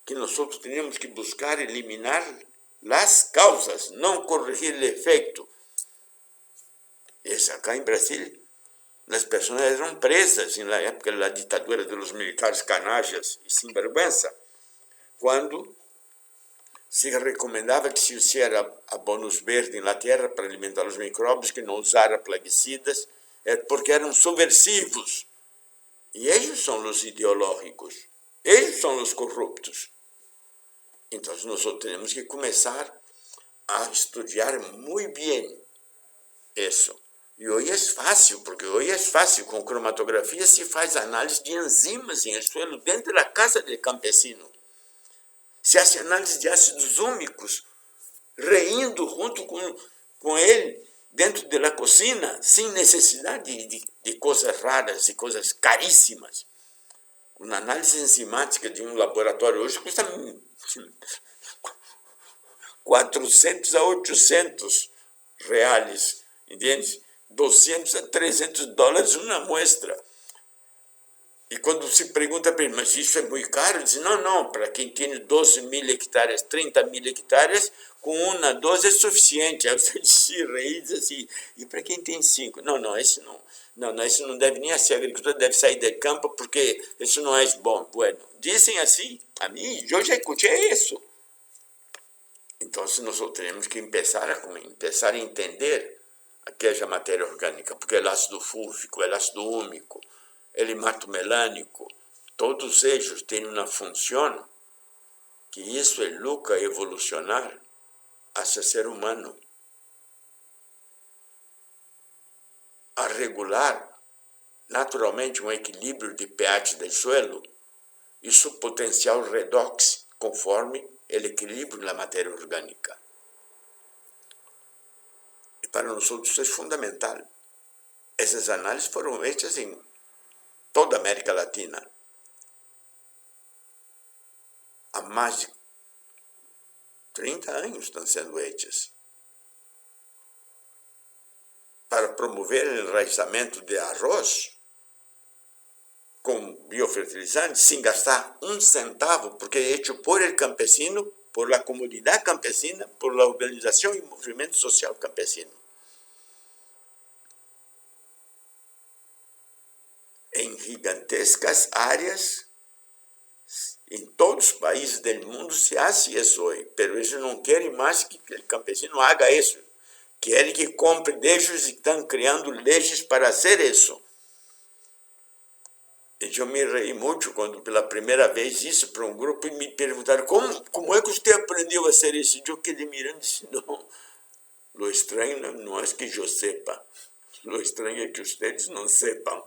que nós temos que buscar eliminar as causas, não corrigir o efeito. Acá em Brasil, as pessoas eram presas na época da ditadura dos militares canalhas e sinvergüenza, quando se recomendava que se usasse abonos verdes na terra para alimentar os micróbios, que não usara plaguicidas, porque eram subversivos. E eles são os ideológicos, eles são os corruptos. Então, nós temos que começar a estudar muito bem isso. E hoje é fácil, porque hoje é fácil, com cromatografia se faz análise de enzimas em suelo dentro da casa do campesino. Se faz análise de ácidos úmicos, reindo junto com ele, dentro da cozinha, sem necessidade de coisas raras e coisas caríssimas. Uma análise enzimática de um laboratório hoje custa 400 a 800 reais, entende? 200 a 300 dólares uma muestra. E quando se pergunta para ele, mas isso é muito caro? Diz, não, para quem tem 12 mil hectares, 30 mil hectares, com uma dose é suficiente. Aí você se ri e diz assim, e para quem tem 5? Não, isso não deve nem ser agricultor, deve sair de campo, porque isso não é bom. Bueno, dizem assim, a mim, eu já escutei isso. Então, nós temos que começar a entender aquela matéria orgânica, porque o ácido fúlvico, o ácido úmico, o hemato-melânico, todos eles têm uma função que isso educa evolucionar hacia ser humano, a regular naturalmente um equilíbrio de pH do suelo e seu potencial redox conforme o equilíbrio na matéria orgânica. E para nós isso é fundamental. Essas análises foram feitas em toda a América Latina. Há mais de 30 anos estão sendo feitas. Para promover o enraizamento de arroz com biofertilizante, sem gastar um centavo, porque é feito por el campesino, por la comunidade campesina, por la organização e movimento social campesino. Em gigantescas áreas, em todos os países do mundo se faz isso hoje, mas eles não querem mais que o campesino haga isso. Querem que compre deles e estão criando leis para fazer isso. E eu me reí muito quando, pela primeira vez, isso para um grupo e me perguntaram como é que você aprendeu a fazer isso? Eu quedei mirando e disse, não, o estranho não é que eu sepa, o estranho é que vocês não sepam.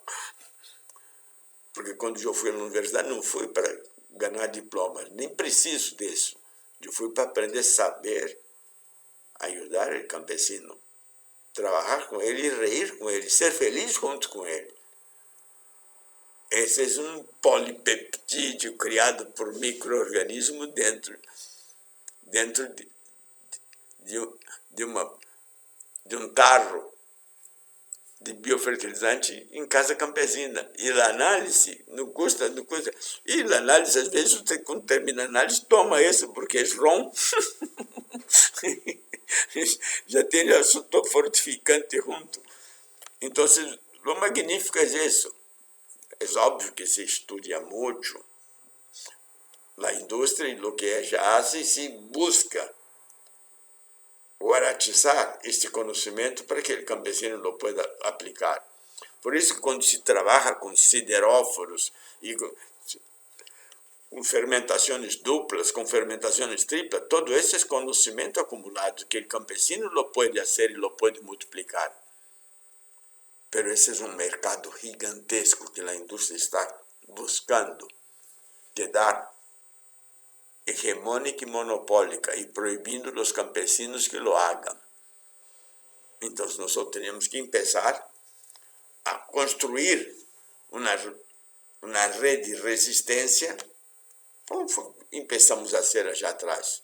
Porque quando eu fui à universidade, não fui para ganhar diploma, nem preciso disso. Eu fui para aprender a saber ajudar o campesino, trabalhar com ele, reír com ele, ser feliz junto com ele. Esse é um polipeptídeo criado por micro-organismo dentro de um tarro de biofertilizante em casa campesina. E a análise não custa. E a análise, às vezes, você, quando termina a análise, toma isso, porque é ROM. Já tem assunto fortificante junto. Então, o magnífico é isso. É óbvio que se estuda muito na indústria e o que já hace, se busca baratizar este conhecimento para que o campesino lo pueda aplicar. Por isso, quando se trabalha com sideróforos e com fermentações duplas, com fermentações triplas, todo esse é conhecimento acumulado que o campesino lo pode fazer e lo pode multiplicar. Mas esse é um mercado gigantesco que a indústria está buscando quedar hegemônica e monopólica e proibindo os campesinos que lo hagam. Então, nós temos que começar a construir uma rede de resistência, como começamos a ser já atrás.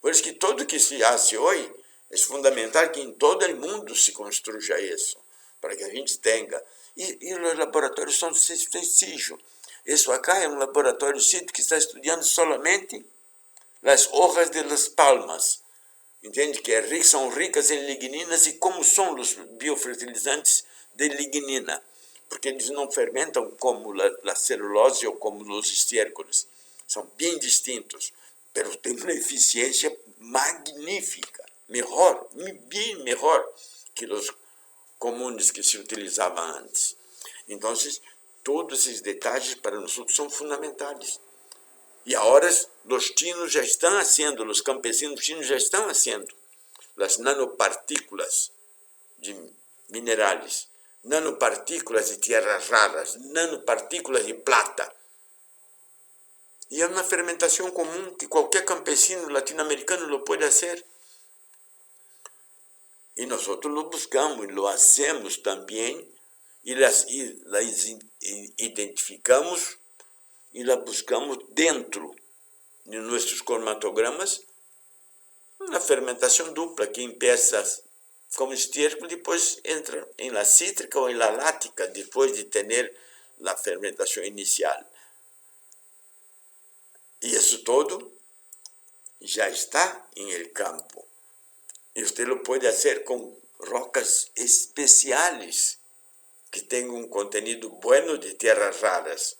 Por isso que tudo que se faz hoje é fundamental que em todo o mundo se construya isso, para que a gente tenha. E os laboratórios são sencillos. Isso acá é um laboratório que está estudando solamente as hojas de las palmas. Entende? Que são ricas em ligninas e como são os biofertilizantes de lignina. Porque eles não fermentam como a celulose ou como os estiércoles. São bem distintos, mas têm uma eficiência magnífica. Bem melhor que os comuns que se utilizavam antes. Então, todos esses detalhes para nós são fundamentais. E agora os chinos já estão fazendo, os campesinos chinos já estão fazendo as nanopartículas de minerais, nanopartículas de tierras raras, nanopartículas de plata. E é uma fermentação comum que qualquer campesino latino-americano lo pode fazer. E nós lo buscamos, lo hacemos também, e las identificamos e la buscamos dentro de nossos cromatogramas, uma fermentação dupla que empieza como estiércol, depois entra em la cítrica ou em la láctica, depois de ter a fermentação inicial. E isso todo já está em el campo. E você lo pode fazer com rocas especiais que têm um contenido bueno de terras raras.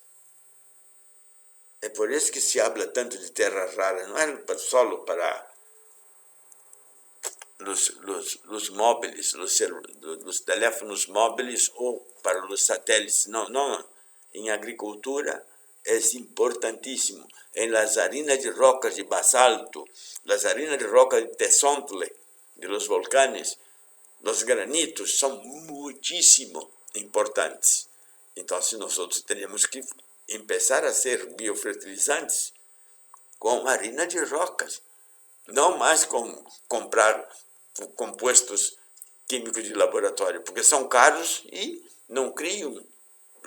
É por isso que se habla tanto de terras raras, não é só para os móveis, os teléfonos móveis ou para os satélites. Não, não. Em agricultura é importantíssimo. Em las harinas de rocas de basalto, las harinas de roca de tezontle, de los volcanes, los granitos são muitíssimo importantes. Então, se nós temos que começar a ser biofertilizantes com harina de rocas, não mais com comprar compostos químicos de laboratório, porque são caros e não criam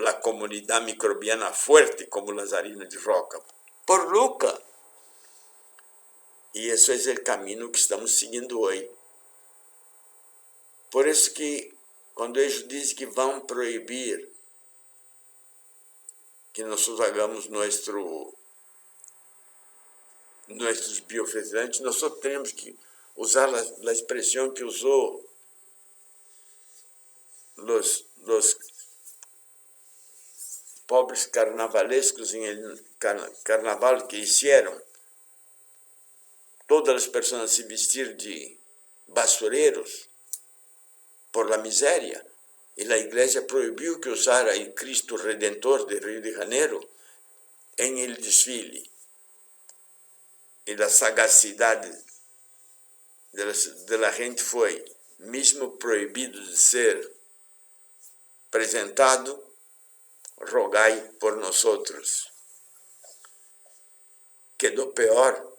a comunidade microbiana forte como as harinas de roca. Por Luca! E esse é o caminho que estamos seguindo hoje. Por isso que, quando eles dizem que vão proibir que nós hagamos nossos biofertilizantes, nós só temos que usar a expressão que usou os pobres carnavalescos em carnaval que hicieron. Todas as pessoas se vestir de basureiros por la miséria. E a igreja proibiu que usara o Cristo Redentor de Rio de Janeiro em el desfile. E a sagacidade da gente foi, mesmo proibido de ser apresentado, rogai por nós outros. Quedou pior.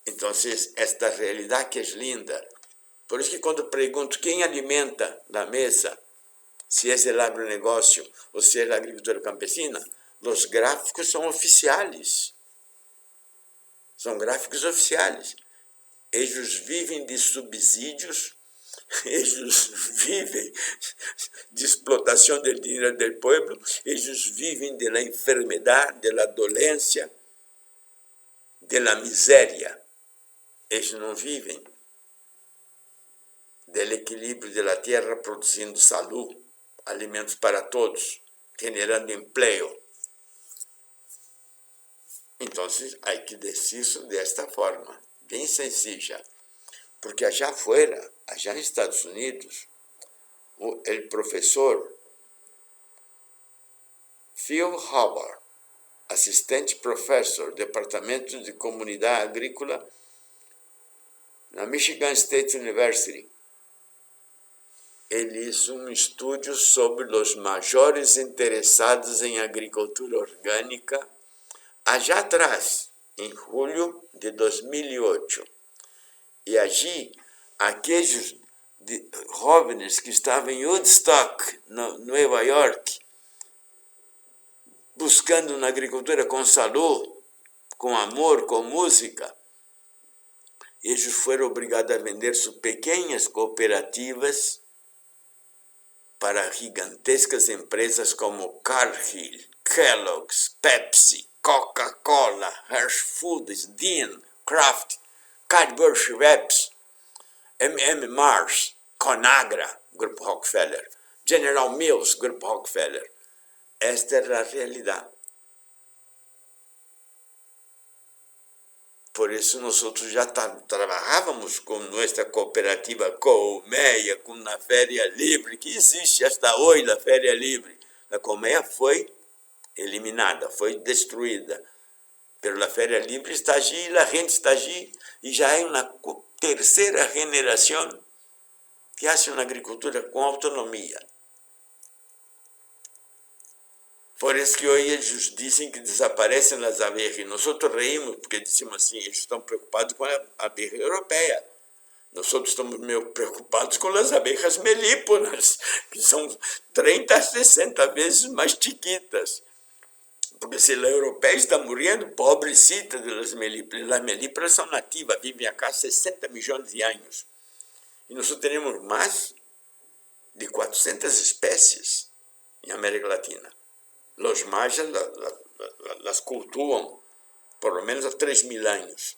Então, esta realidade que é linda. Por isso que quando pergunto quem alimenta na mesa, se é o agronegócio ou se é a agricultura campesina, os gráficos são oficiais. São gráficos oficiais. Eles vivem de subsídios, eles vivem de explotação do dinheiro do povo, eles vivem da enfermidade, da dolência, da miséria. Eles não vivem do equilíbrio da terra produzindo saúde, alimentos para todos, generando emprego. Então, há que dizer isso desta forma, bem sencilla, porque allá afuera, allá em Estados Unidos, o professor Phil Howard, assistente professor, Departamento de Comunidade Agrícola, na Michigan State University, ele hizo um estudo sobre os maiores interessados em agricultura orgânica, allá atrás, em julho de 2008. E allí, aqueles jovens que estavam em Woodstock, Nova York, buscando uma agricultura com saúde, com amor, com música, eles foram obrigados a vender suas pequenas cooperativas para gigantescas empresas como Cargill, Kellogg's, Pepsi, Coca-Cola, Hershey Foods, Dean, Kraft, Cadbury Schweppes, Mars, Conagra, Grupo Rockefeller, General Mills, Grupo Rockefeller. Esta é a realidade. Por isso, nós já trabalhávamos com nossa cooperativa Colmeia, com a Féria Livre, que existe até hoje, a Féria Livre. A Colmeia foi eliminada, foi destruída. Mas a Féria Livre está allí, a gente está allí, e já é uma terceira geração que faz uma agricultura com autonomia. Por isso que hoje eles dizem que desaparecem as abejas. E nós reímos, porque dizemos assim, eles estão preocupados com a abeja europeia. Nós estamos meio preocupados com as abejas melíponas, que são 30 a 60 vezes mais chiquitas. Porque se a europeia está morrendo, pobrecita das melíponas. As melíponas são nativas, vivem acá há 60 milhões de anos. Y nosotros tenemos más de 400 especies en América Latina. Los mayas las cultivan por lo menos a 3.000 años.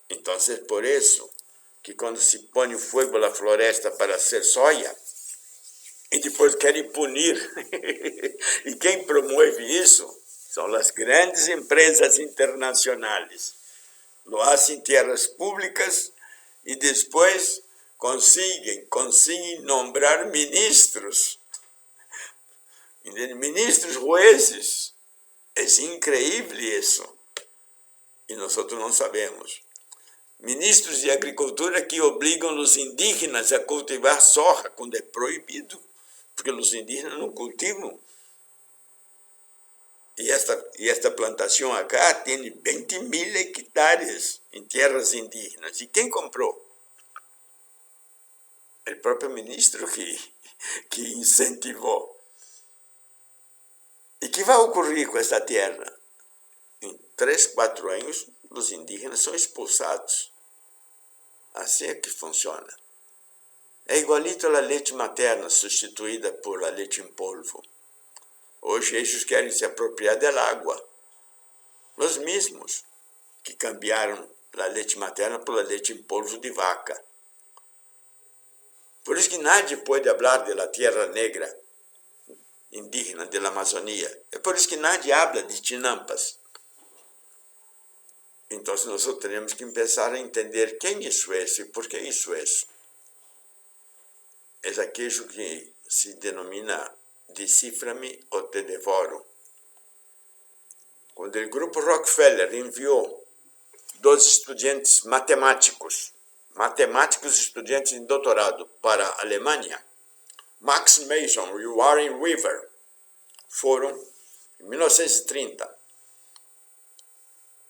Entonces, por eso, que cuando se pone fuego a la floresta para hacer soya, y después quieren punir, y quien promueve eso son las grandes empresas internacionales. Lo hacen en tierras públicas y después consiguen nombrar ministros, ministros jueces. Es increíble eso. Y nosotros no sabemos. Ministros de Agricultura que obrigam os indígenas a cultivar soja quando é proibido, porque os indígenas não cultivam. E esta plantação acá tem 20.000 hectares em terras indígenas. E quem comprou? O próprio ministro que incentivou. E o que vai ocorrer com esta terra? Em 3, 4 anos, os indígenas são expulsados. Assim é que funciona. É igualito a leite materna substituída por a leite em polvo. Hoje eles querem se apropriar da água. Os mesmos que cambiaram a leite materna por a leite em polvo de vaca. Por isso que nadie pode falar da terra negra indígena da Amazônia. É por isso que nadie habla de chinampas. Então, nós temos que começar a entender quem isso é e por que isso é. É aquilo que se denomina decifra-me ou te devoro. Quando o grupo Rockefeller enviou 2 estudantes matemáticos estudantes de doutorado para a Alemanha, Max Mason e Warren Weaver, foram em 1930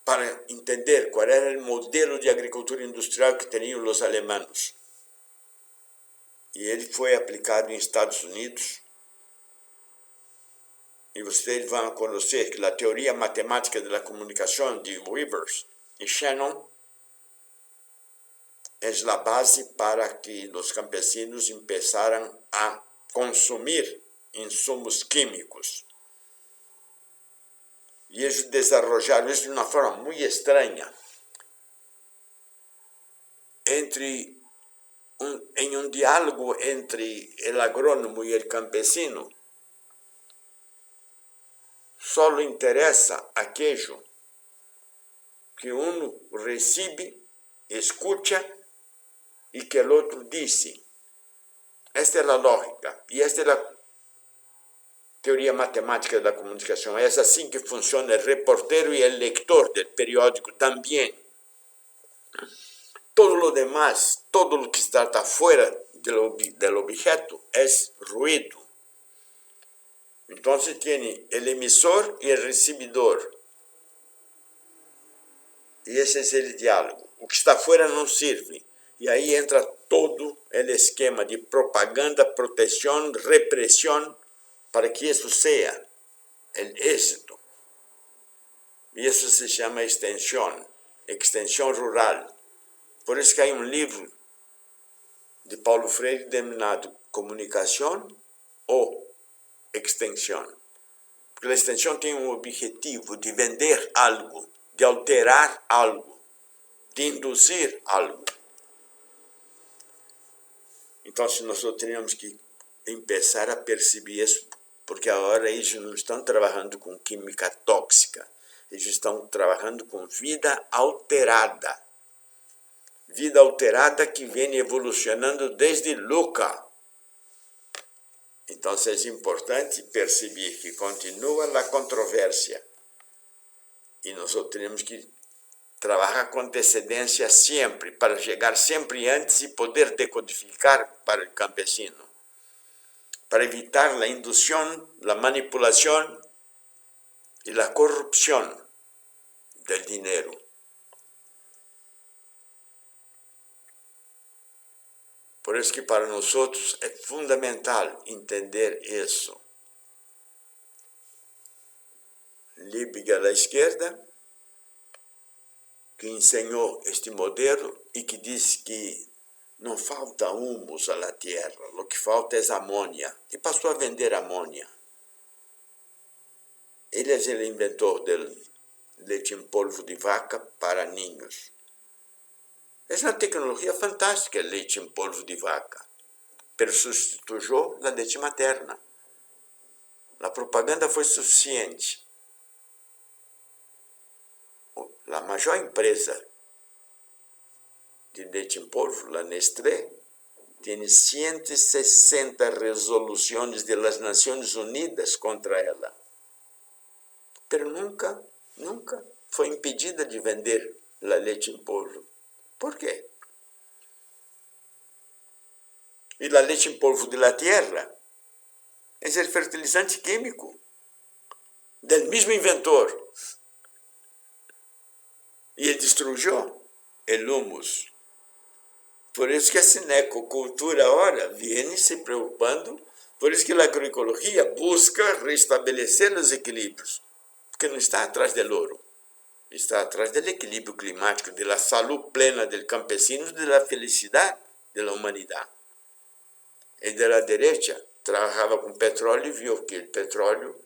para entender qual era o modelo de agricultura industrial que tinham os alemães. E ele foi aplicado em Estados Unidos. E vocês vão conhecer que a teoria matemática da comunicação de Weaver e Shannon é a base para que os campesinos começaram a consumir insumos químicos. E eles desenvolveram isso de uma forma muito estranha. Em um diálogo entre o agrônomo e o campesino, só interessa aquilo que um recebe, escuta e que o outro disse. Esta é a lógica e esta é a teoria matemática da comunicação. É assim que funciona o reportero e o leitor do periódico também. Todo o demás, todo o que está fora do objeto é ruído. Então, tem o emissor e o recebedor. E esse é o diálogo. O que está fora não serve. E aí entra todo o esquema de propaganda, proteção, repressão, para que isso seja o êxito. E isso se chama extensão rural. Por isso que há um livro de Paulo Freire denominado Comunicação ou Extensão. Porque a extensão tem um objetivo de vender algo, de alterar algo, de induzir algo. Então, nós temos que começar a perceber isso, porque agora eles não estão trabalhando com química tóxica, eles estão trabalhando com vida alterada. Vida alterada que vem evolucionando desde Luca. Então, é importante perceber que continua a controvérsia. E nós temos que trabalhar com antecedência sempre, para chegar sempre antes e poder decodificar para o campesino. Para evitar a indução, a manipulação e a corrupção do dinheiro. Por isso que para nós é fundamental entender isso. Liebig à esquerda, que ensinou este modelo e que diz que não falta humus à terra, o que falta é amônia. E passou a vender amônia. Ele é o inventor do leite em polvo de vaca para ninhos. É uma tecnologia fantástica, el leite em polvo de vaca, pero substituyó a leite materna. A propaganda foi suficiente. A maior empresa de leite em polvo, a Nestlé, tem 160 resoluções das Nações Unidas contra ela. Pero nunca foi impedida de vender a leite em polvo. Por quê? E a leite em polvo de la tierra é o fertilizante químico do mesmo inventor. E ele destruiu o humus. Por isso que a cinecocultura agora vem se preocupando, por isso que a agroecologia busca restabelecer os equilíbrios, porque não está atrás do ouro, está atrás do equilíbrio climático, da saúde plena do campesino, da felicidade da humanidade. E da direita trabalhava com petróleo e viu que o petróleo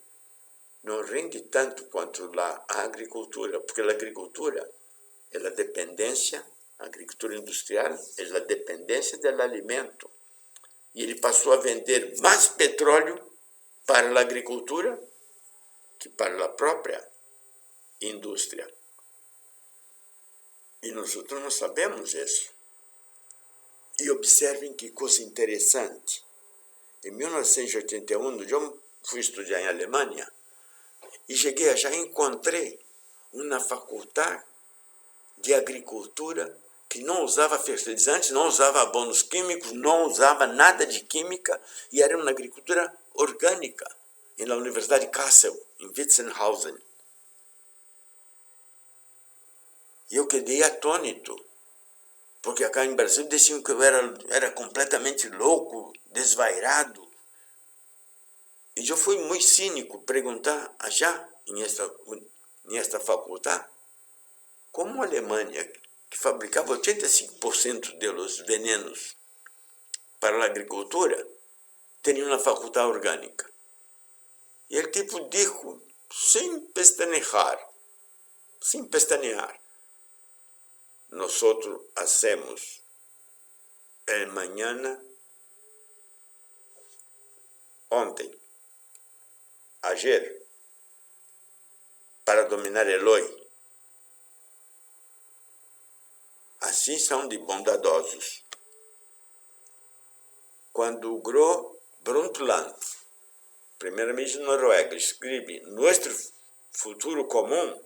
não rende tanto quanto a agricultura, porque a agricultura é a dependência, a agricultura industrial é a dependência do alimento. E ele passou a vender mais petróleo para a agricultura que para a própria indústria. E nós não sabemos isso. E observem que coisa interessante. Em 1981, eu fui estudar em Alemanha e cheguei, já encontrei uma faculdade de agricultura que não usava fertilizantes, não usava abonos químicos, não usava nada de química, e era uma agricultura orgânica, na Universidade Kassel, em Witzenhausen. E eu quedei atônito, porque acá em Brasil diziam que eu era completamente louco, desvairado. E eu fui muito cínico perguntar allá, nesta faculdade, como a Alemanha, que fabricava 85% dos venenos para a agricultura, tinha uma faculdade orgânica. E o tipo dijo, sem pestanejar, nós hacemos el mañana, ontem, ayer, para dominar el hoy. Assim são de bondadosos. Quando o Gro Brundtland, primeiro-ministro da Noruega, escreve nosso futuro comum,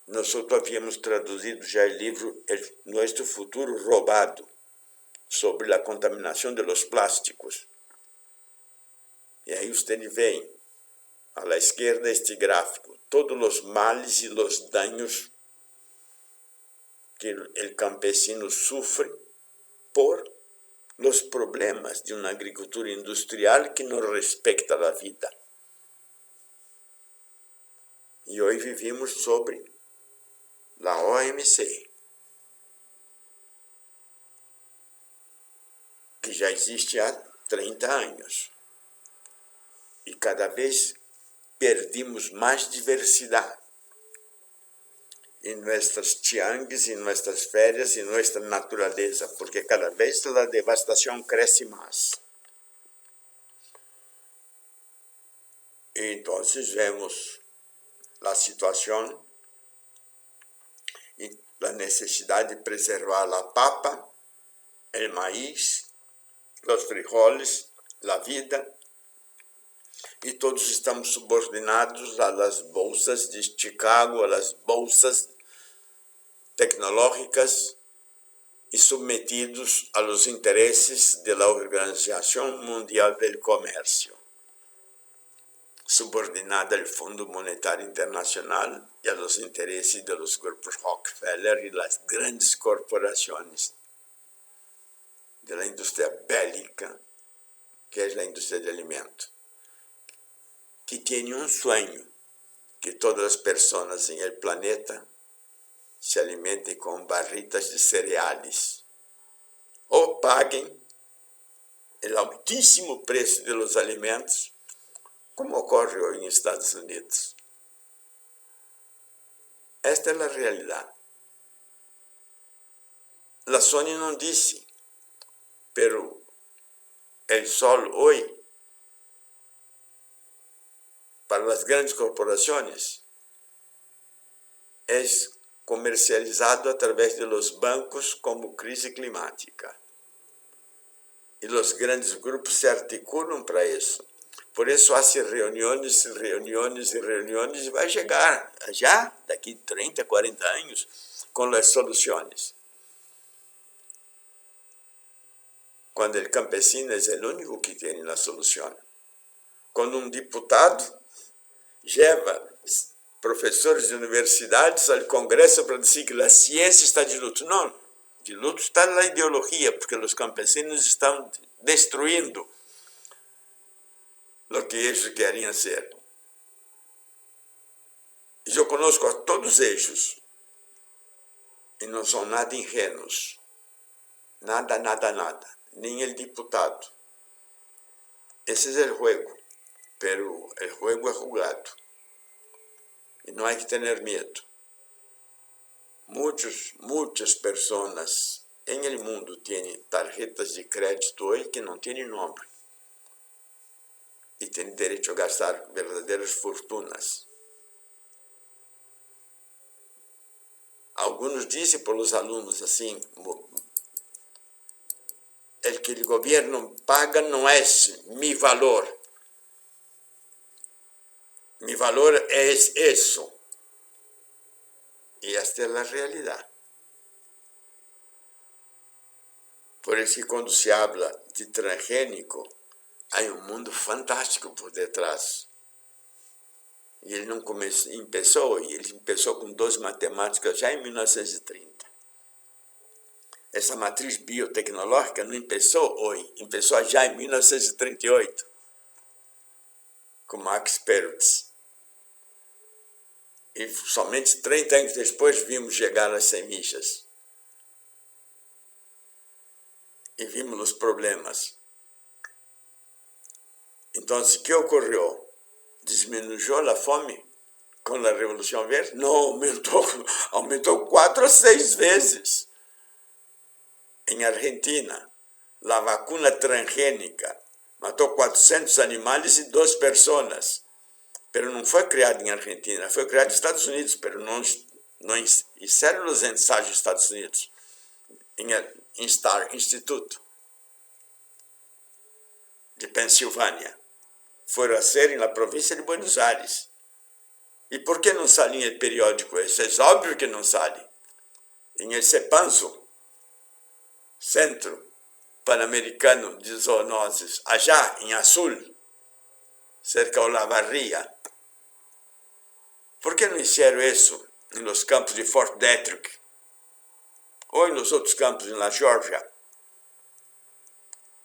nós havíamos traduzido já o livro Nosso Futuro Roubado, sobre a contaminação dos plásticos. E aí você vê, à la esquerda, este gráfico, todos os males e os danos que o campesino sofre por os problemas de uma agricultura industrial que não respeita a vida. E hoje vivimos sobre a OMC, que já existe há 30 anos. E cada vez perdemos mais diversidade em nossas chiangues, em nossas férias, em nossa natureza, porque cada vez a devastação cresce mais. E então vemos a situação e a necessidade de preservar a papa, o maíz, os frijoles, a vida, e todos estamos subordinados às bolsas de Chicago, às bolsas tecnológicas e submetidos aos interesses da Organização Mundial do Comércio, subordinada ao Fundo Monetário Internacional e aos interesses dos grupos Rockefeller e das grandes corporações da indústria bélica, que é a indústria de alimentos, que tem um sonho, que todas as pessoas em el planeta se alimentem com barritas de cereais. Ou paguem o altíssimo preço dos alimentos, como ocorre hoje nos Estados Unidos. Esta é a realidade. A Sony não disse, pero el sol hoje, para as grandes corporações, é comercializado através de los bancos como crise climática. E os grandes grupos se articulam para isso. Por isso, hacen reuniões e vai chegar já, daqui 30, 40 anos, com as soluções. Quando o campesino é o único que tem a solução. Quando um deputado leva professores de universidades ao Congresso para dizer que a ciência está de luto. Não, de luto está na ideologia, porque os campesinos estão destruindo o que eles queriam ser. E eu conosco a todos eles, e não são nada ingênuos. Nada, nem o deputado. Esse é o jogo, pero o jogo é jogado. E não há que ter medo. Muitas pessoas em el mundo têm tarjetas de crédito hoje que não têm nome. E têm direito a gastar verdadeiras fortunas. Alguns dizem para os alunos assim, el que o governo paga não é mi valor. Mi valor é isso. E esta é a realidade. Por isso que quando se habla de transgênico, há um mundo fantástico por detrás. E ele não começou, ele começou com 2 matemáticas já em 1930. Essa matriz biotecnológica não começou hoje, começou já em 1938, com Max Perutz. E somente 30 anos depois vimos chegar as semilhas. E vimos os problemas. Então, o que ocorreu? Diminuiu a fome com a Revolução Verde? Não, aumentou 4 ou 6 vezes. Em Argentina, a vacuna transgênica matou 400 animais e 2 pessoas. Pero não foi criado em Argentina, foi criado nos Estados Unidos, pero não fizeram os ensaios nos Estados Unidos, em Star Instituto de Pensilvânia. Foram a ser na província de Buenos Aires. E por que não sai em periódico isso? É óbvio que não sai. Em el CEPANZO, Centro Pan-Americano de Zoonoses, allá em Azul, cerca de Olavarria. Por que não fizeram isso nos campos de Fort Detrick? Ou nos outros campos na Geórgia?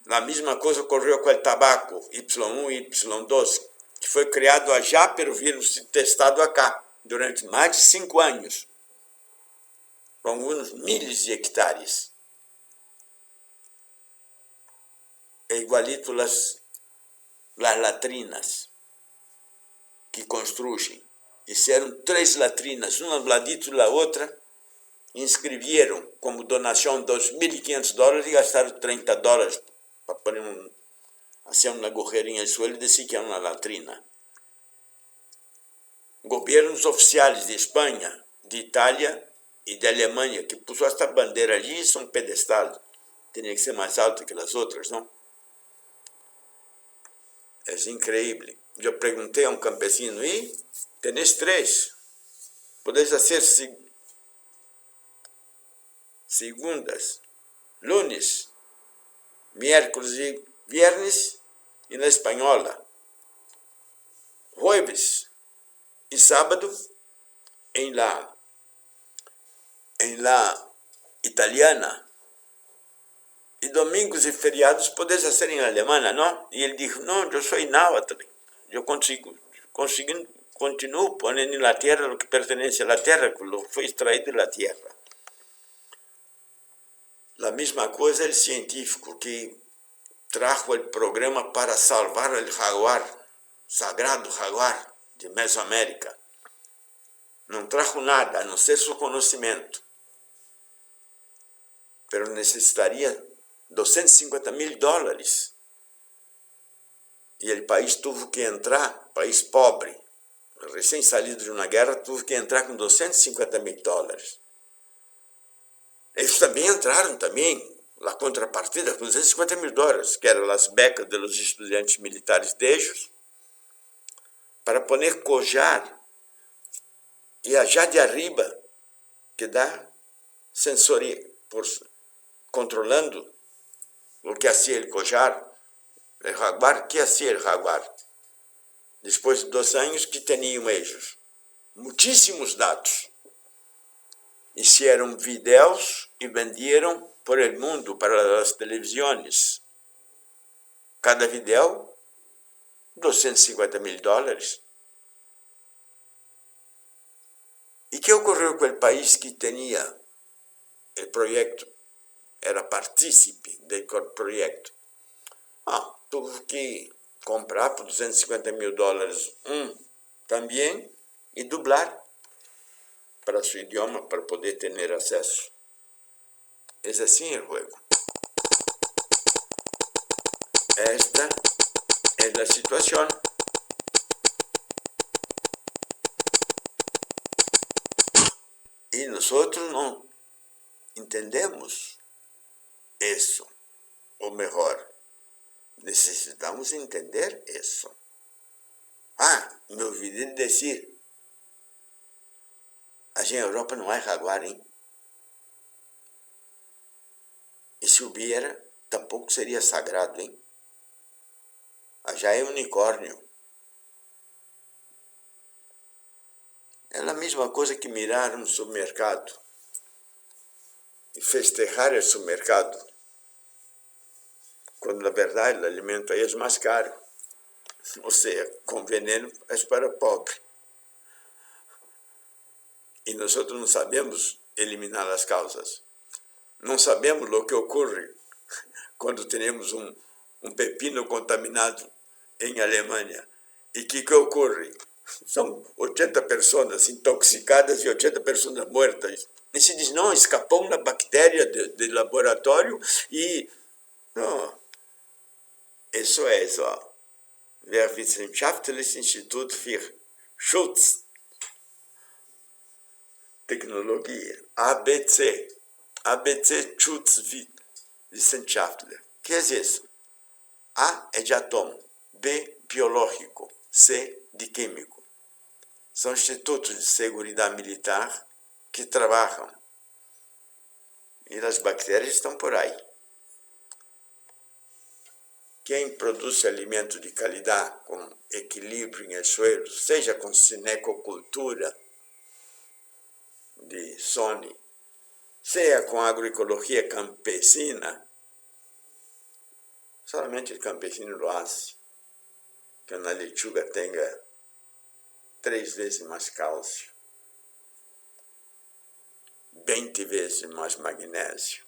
A mesma coisa ocorreu com o tabaco Y1 e Y2, que foi criado já pelo vírus e testado acá durante mais de 5 anos, com alguns milhares de hectares. É igualito as latrinas que construem. Fizeram 3 latrinas, uma do ladito da outra, inscreveram como donação $2.500 e gastaram $30 para pôr assim uma agujeirinha de suelo e dizer que é uma latrina. Governos oficiais de Espanha, de Itália e de Alemanha, que puso esta bandeira ali, são pedestal. Tinha que ser mais alta que as outras, não? É incrível. Eu perguntei a um campesino, e tenéis 3. Podeis fazer segundas, lunes, miércoles e viernes, e na espanhola, jueves e sábado, em la italiana, e domingos e feriados podeis fazer em alemã, não? E ele disse, não, eu sou náhuatl, eu consegui continuo poniendo en la tierra lo que pertenece a la tierra, lo que fue extraído de la tierra. La misma cosa el científico que trajo el programa para salvar el jaguar, sagrado jaguar de Mesoamérica. No trajo nada, a no ser su conocimiento. Pero necesitaría $250,000. Y el país tuvo que entrar, país pobre, recién salido de una guerra, tuvo que entrar con $250,000. Ellos también entraron la contrapartida con $250,000, que eran las becas de los estudiantes militares de ellos, para poner collar y allá de arriba, que da sensoría, controlando lo que hacía el collar, el jaguar. ¿Qué hacía el jaguar? Después de 2 años que tenían ellos muchísimos datos, hicieron videos y vendieron por el mundo para las televisiones. Cada video, $250,000. ¿Y qué ocurrió con el país que tenía el proyecto? Era partícipe del proyecto. Tuvo que comprar por $250,000 también y doblar para su idioma para poder tener acceso. Es así el juego. Esta es la situación. Y nosotros no entendemos eso, o mejor, necesitamos entender eso. Me olvidé de decir, allí en Europa no hay jaguar, ¿eh? Y si hubiera, tampoco sería sagrado, ¿eh? Allá hay unicórnio. É a mesma coisa que mirar um supermercado e festejar o supermercado, quando na verdade o alimento aí é mais caro. Ou seja, com veneno é para pobre. E nós não sabemos eliminar as causas. Não sabemos o que ocorre quando temos um pepino contaminado em Alemanha. E que ocorre? São 80 pessoas intoxicadas e 80 pessoas mortas. E se diz, não, escapou uma bactéria de laboratório e... Não, isso é só. Wer Wissenschaftliches Institut für Schutz, Tecnologia, ABC Schutzwissenschaftler. O que é isso? A é de átomo, B, biológico, C, de químico. São institutos de segurança militar que trabalham. E as bactérias estão por aí. Quem produz alimento de qualidade, com equilíbrio em suelo, seja com cinecocultura de Sony, seja com agroecologia campesina, solamente o campesino lo hace, que uma lechuga tenha 3 vezes mais cálcio, 20 vezes mais magnésio,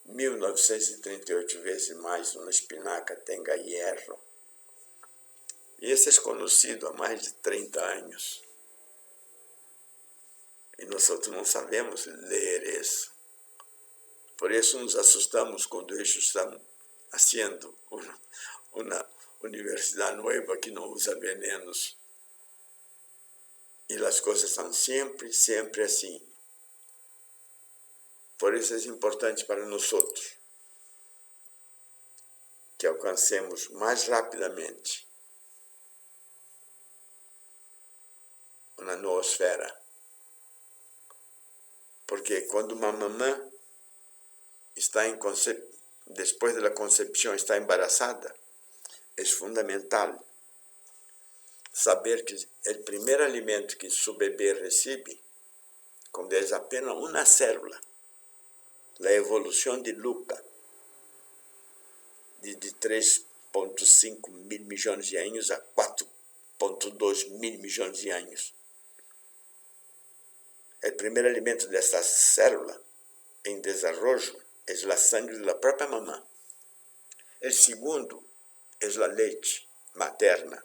1938 vezes mais uma espinaca tenha hierro. E esse é conhecido há mais de 30 anos. E nós não sabemos ler isso. Por isso nos assustamos quando eles estão fazendo uma universidade nova que não usa venenos. E as coisas são sempre assim. Por isso é importante para nós que alcancemos mais rapidamente uma noosfera. Porque quando uma mamã está depois da concepção está embarazada, é fundamental saber que o primeiro alimento que seu bebê recebe, quando é apenas uma célula, a evolução de Luca, de 3,5 mil milhões de anos a 1,2 mil milhões de anos. O primeiro alimento desta célula em desenvolvimento é a sangre da própria mamã. O segundo é a leite materna,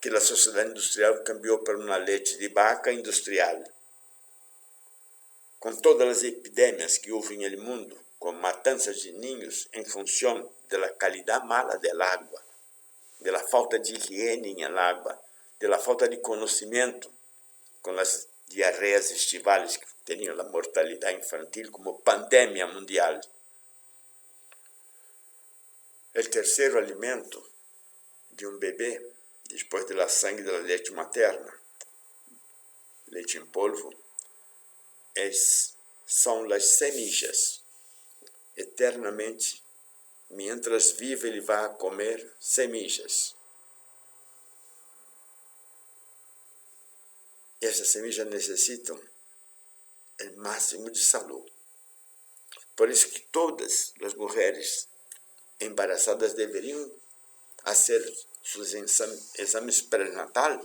que a sociedade industrial cambiou para uma leite de vaca industrial. Com todas as epidemias que houve no mundo, com matanças de ninhos em função da qualidade mala da água, da falta de higiene na água, da falta de conhecimento, com as diarreias estivales que tinham a mortalidade infantil como pandemia mundial. O terceiro alimento de um bebê, depois da sangue da leite materna, leite em polvo, são as semillas. Eternamente, mientras vive, ele vai comer semillas. Essas semillas necessitam o máximo de saúde. Por isso que todas as mulheres embarazadas deveriam fazer seus exames pré-natal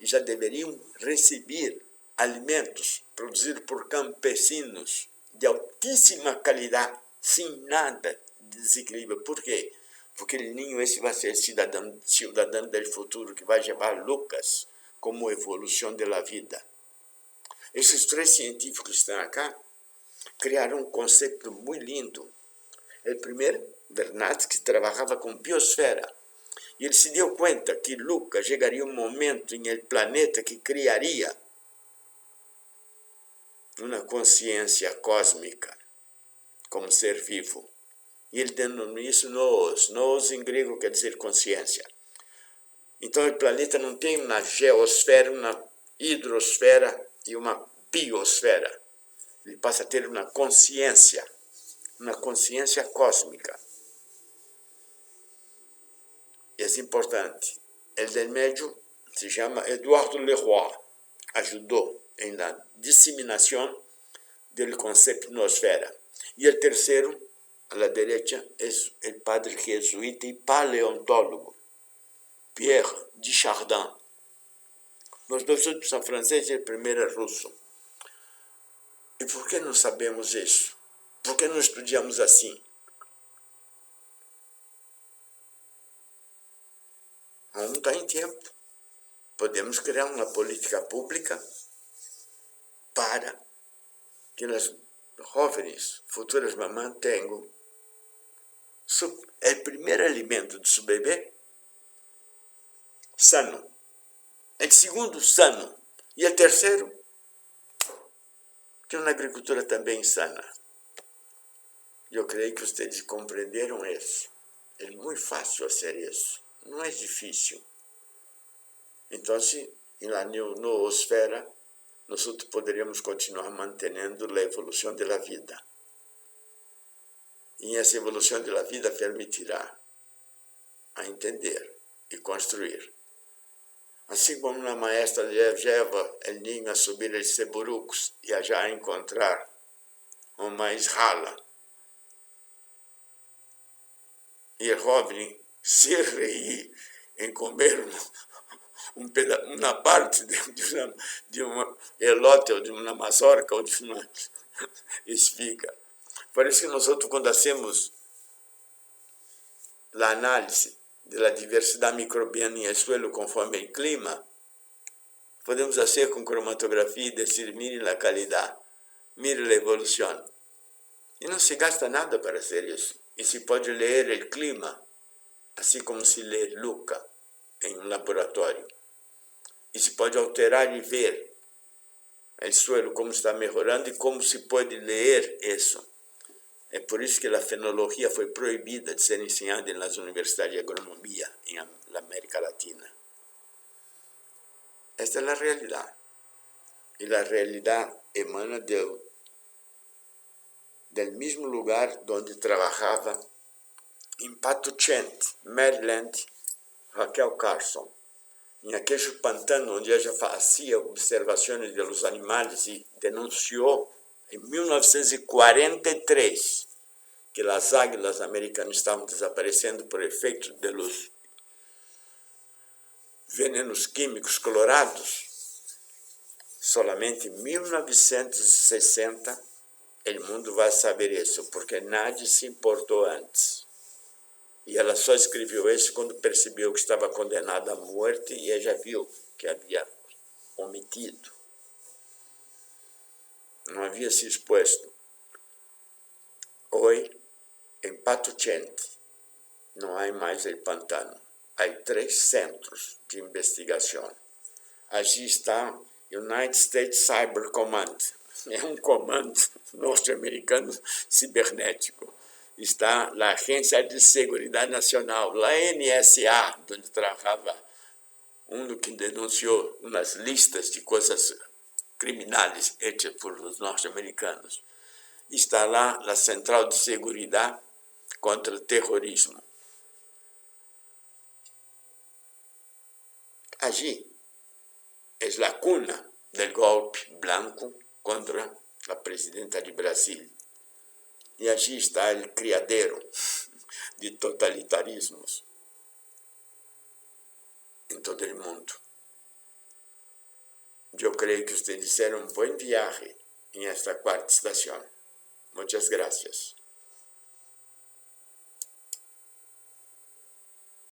e já deveriam receber alimentos produzidos por campesinos de altíssima qualidade, sem nada de desequilíbrio. Por quê? Porque o ninho esse vai ser cidadão do futuro que vai levar Lucas como evolução da vida. Esses três científicos que estão aqui criaram um conceito muito lindo. O primeiro, Bernard, que trabalhava com biosfera. E ele se deu conta que Lucas chegaria um momento em el planeta que criaria uma consciência cósmica como ser vivo. E ele denominou isso nous. Nous em grego quer dizer consciência. Então o planeta não tem uma geosfera, uma hidrosfera e uma biosfera. Ele passa a ter uma consciência cósmica. E é importante. O del meio se chama Edouard Leroy. Ajudou na disseminação do conceito nosfera. E o terceiro, à direita, é o padre jesuíta e paleontólogo, Pierre Duchardin. Nós dois são franceses e o primeiro é russo. E por que não sabemos isso? Por que não estudamos assim? Não está em tempo. Podemos criar uma política pública para que as jovens, futuras mamães, tenham o primeiro alimento de seu bebê sano. O segundo, sano. E o terceiro, que uma agricultura também sana. Eu creio que vocês compreenderam isso. É muito fácil fazer isso. Não é difícil. Então, na noosfera, nós poderíamos continuar mantendo a evolução da vida. E essa evolução da vida permitirá a entender e construir. Assim como uma maestra leva o ninho a subir os ceburucos e a já encontrar uma esrala. E o jovem se reir em comer uma parte de um elote, ou de uma mazorca, ou de uma espiga. Por isso que nós, quando hacemos a análise da diversidade microbiana em el suelo conforme o clima, podemos fazer com cromatografia e decidir, mire a qualidade, mire a evolução. E não se gasta nada para fazer isso. E se pode ler o clima, assim como se lê Luca em um laboratório. E se pode alterar e ver o suelo como está melhorando e como se pode ler isso. É por isso que a fenologia foi proibida de ser ensinada nas universidades de agronomia na América Latina. Esta é a realidade. E a realidade emana do mesmo lugar onde trabalhava em Patuxent, Maryland, Raquel Carson. Em aquele pantano onde ela fazia observações dos animais e denunciou em 1943 que as águilas americanas estavam desaparecendo por efeito venenos químicos clorados. Solamente em 1960 o mundo vai saber isso, porque nadie se importou antes. E ela só escreveu isso quando percebeu que estava condenada à morte e ela já viu que havia omitido. Não havia se exposto. Hoje, em Patuchente, não há mais o pantano. Há 3 centros de investigação. Allí está United States Cyber Command. É um comando norte-americano cibernético. Está a Agência de Seguridade Nacional, a NSA, onde trabalhava um que denunciou umas listas de coisas criminais feitas por os norte-americanos. Está lá a Central de Seguridade contra o Terrorismo. Allí es la cuna del golpe blanco contra la presidenta de Brasil. E allí está el criadero de totalitarismos en todo el mundo. Yo creo que ustedes hicieron un buen viaje en esta cuarta estación. Muchas gracias.